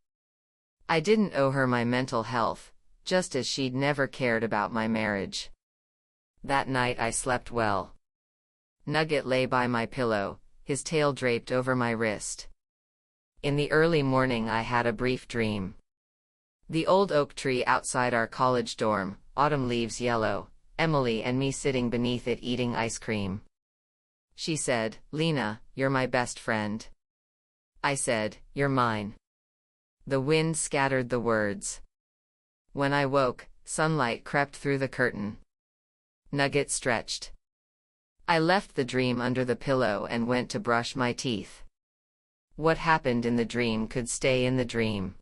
I didn't owe her my mental health, just as she'd never cared about my marriage. That night I slept well. Nugget lay by my pillow, his tail draped over my wrist. In the early morning I had a brief dream. The old oak tree outside our college dorm, autumn leaves yellow, Emily and me sitting beneath it eating ice cream. She said, "Lena, you're my best friend." I said, "You're mine." The wind scattered the words. When I woke, sunlight crept through the curtain. Nugget stretched. I left the dream under the pillow and went to brush my teeth. What happened in the dream could stay in the dream.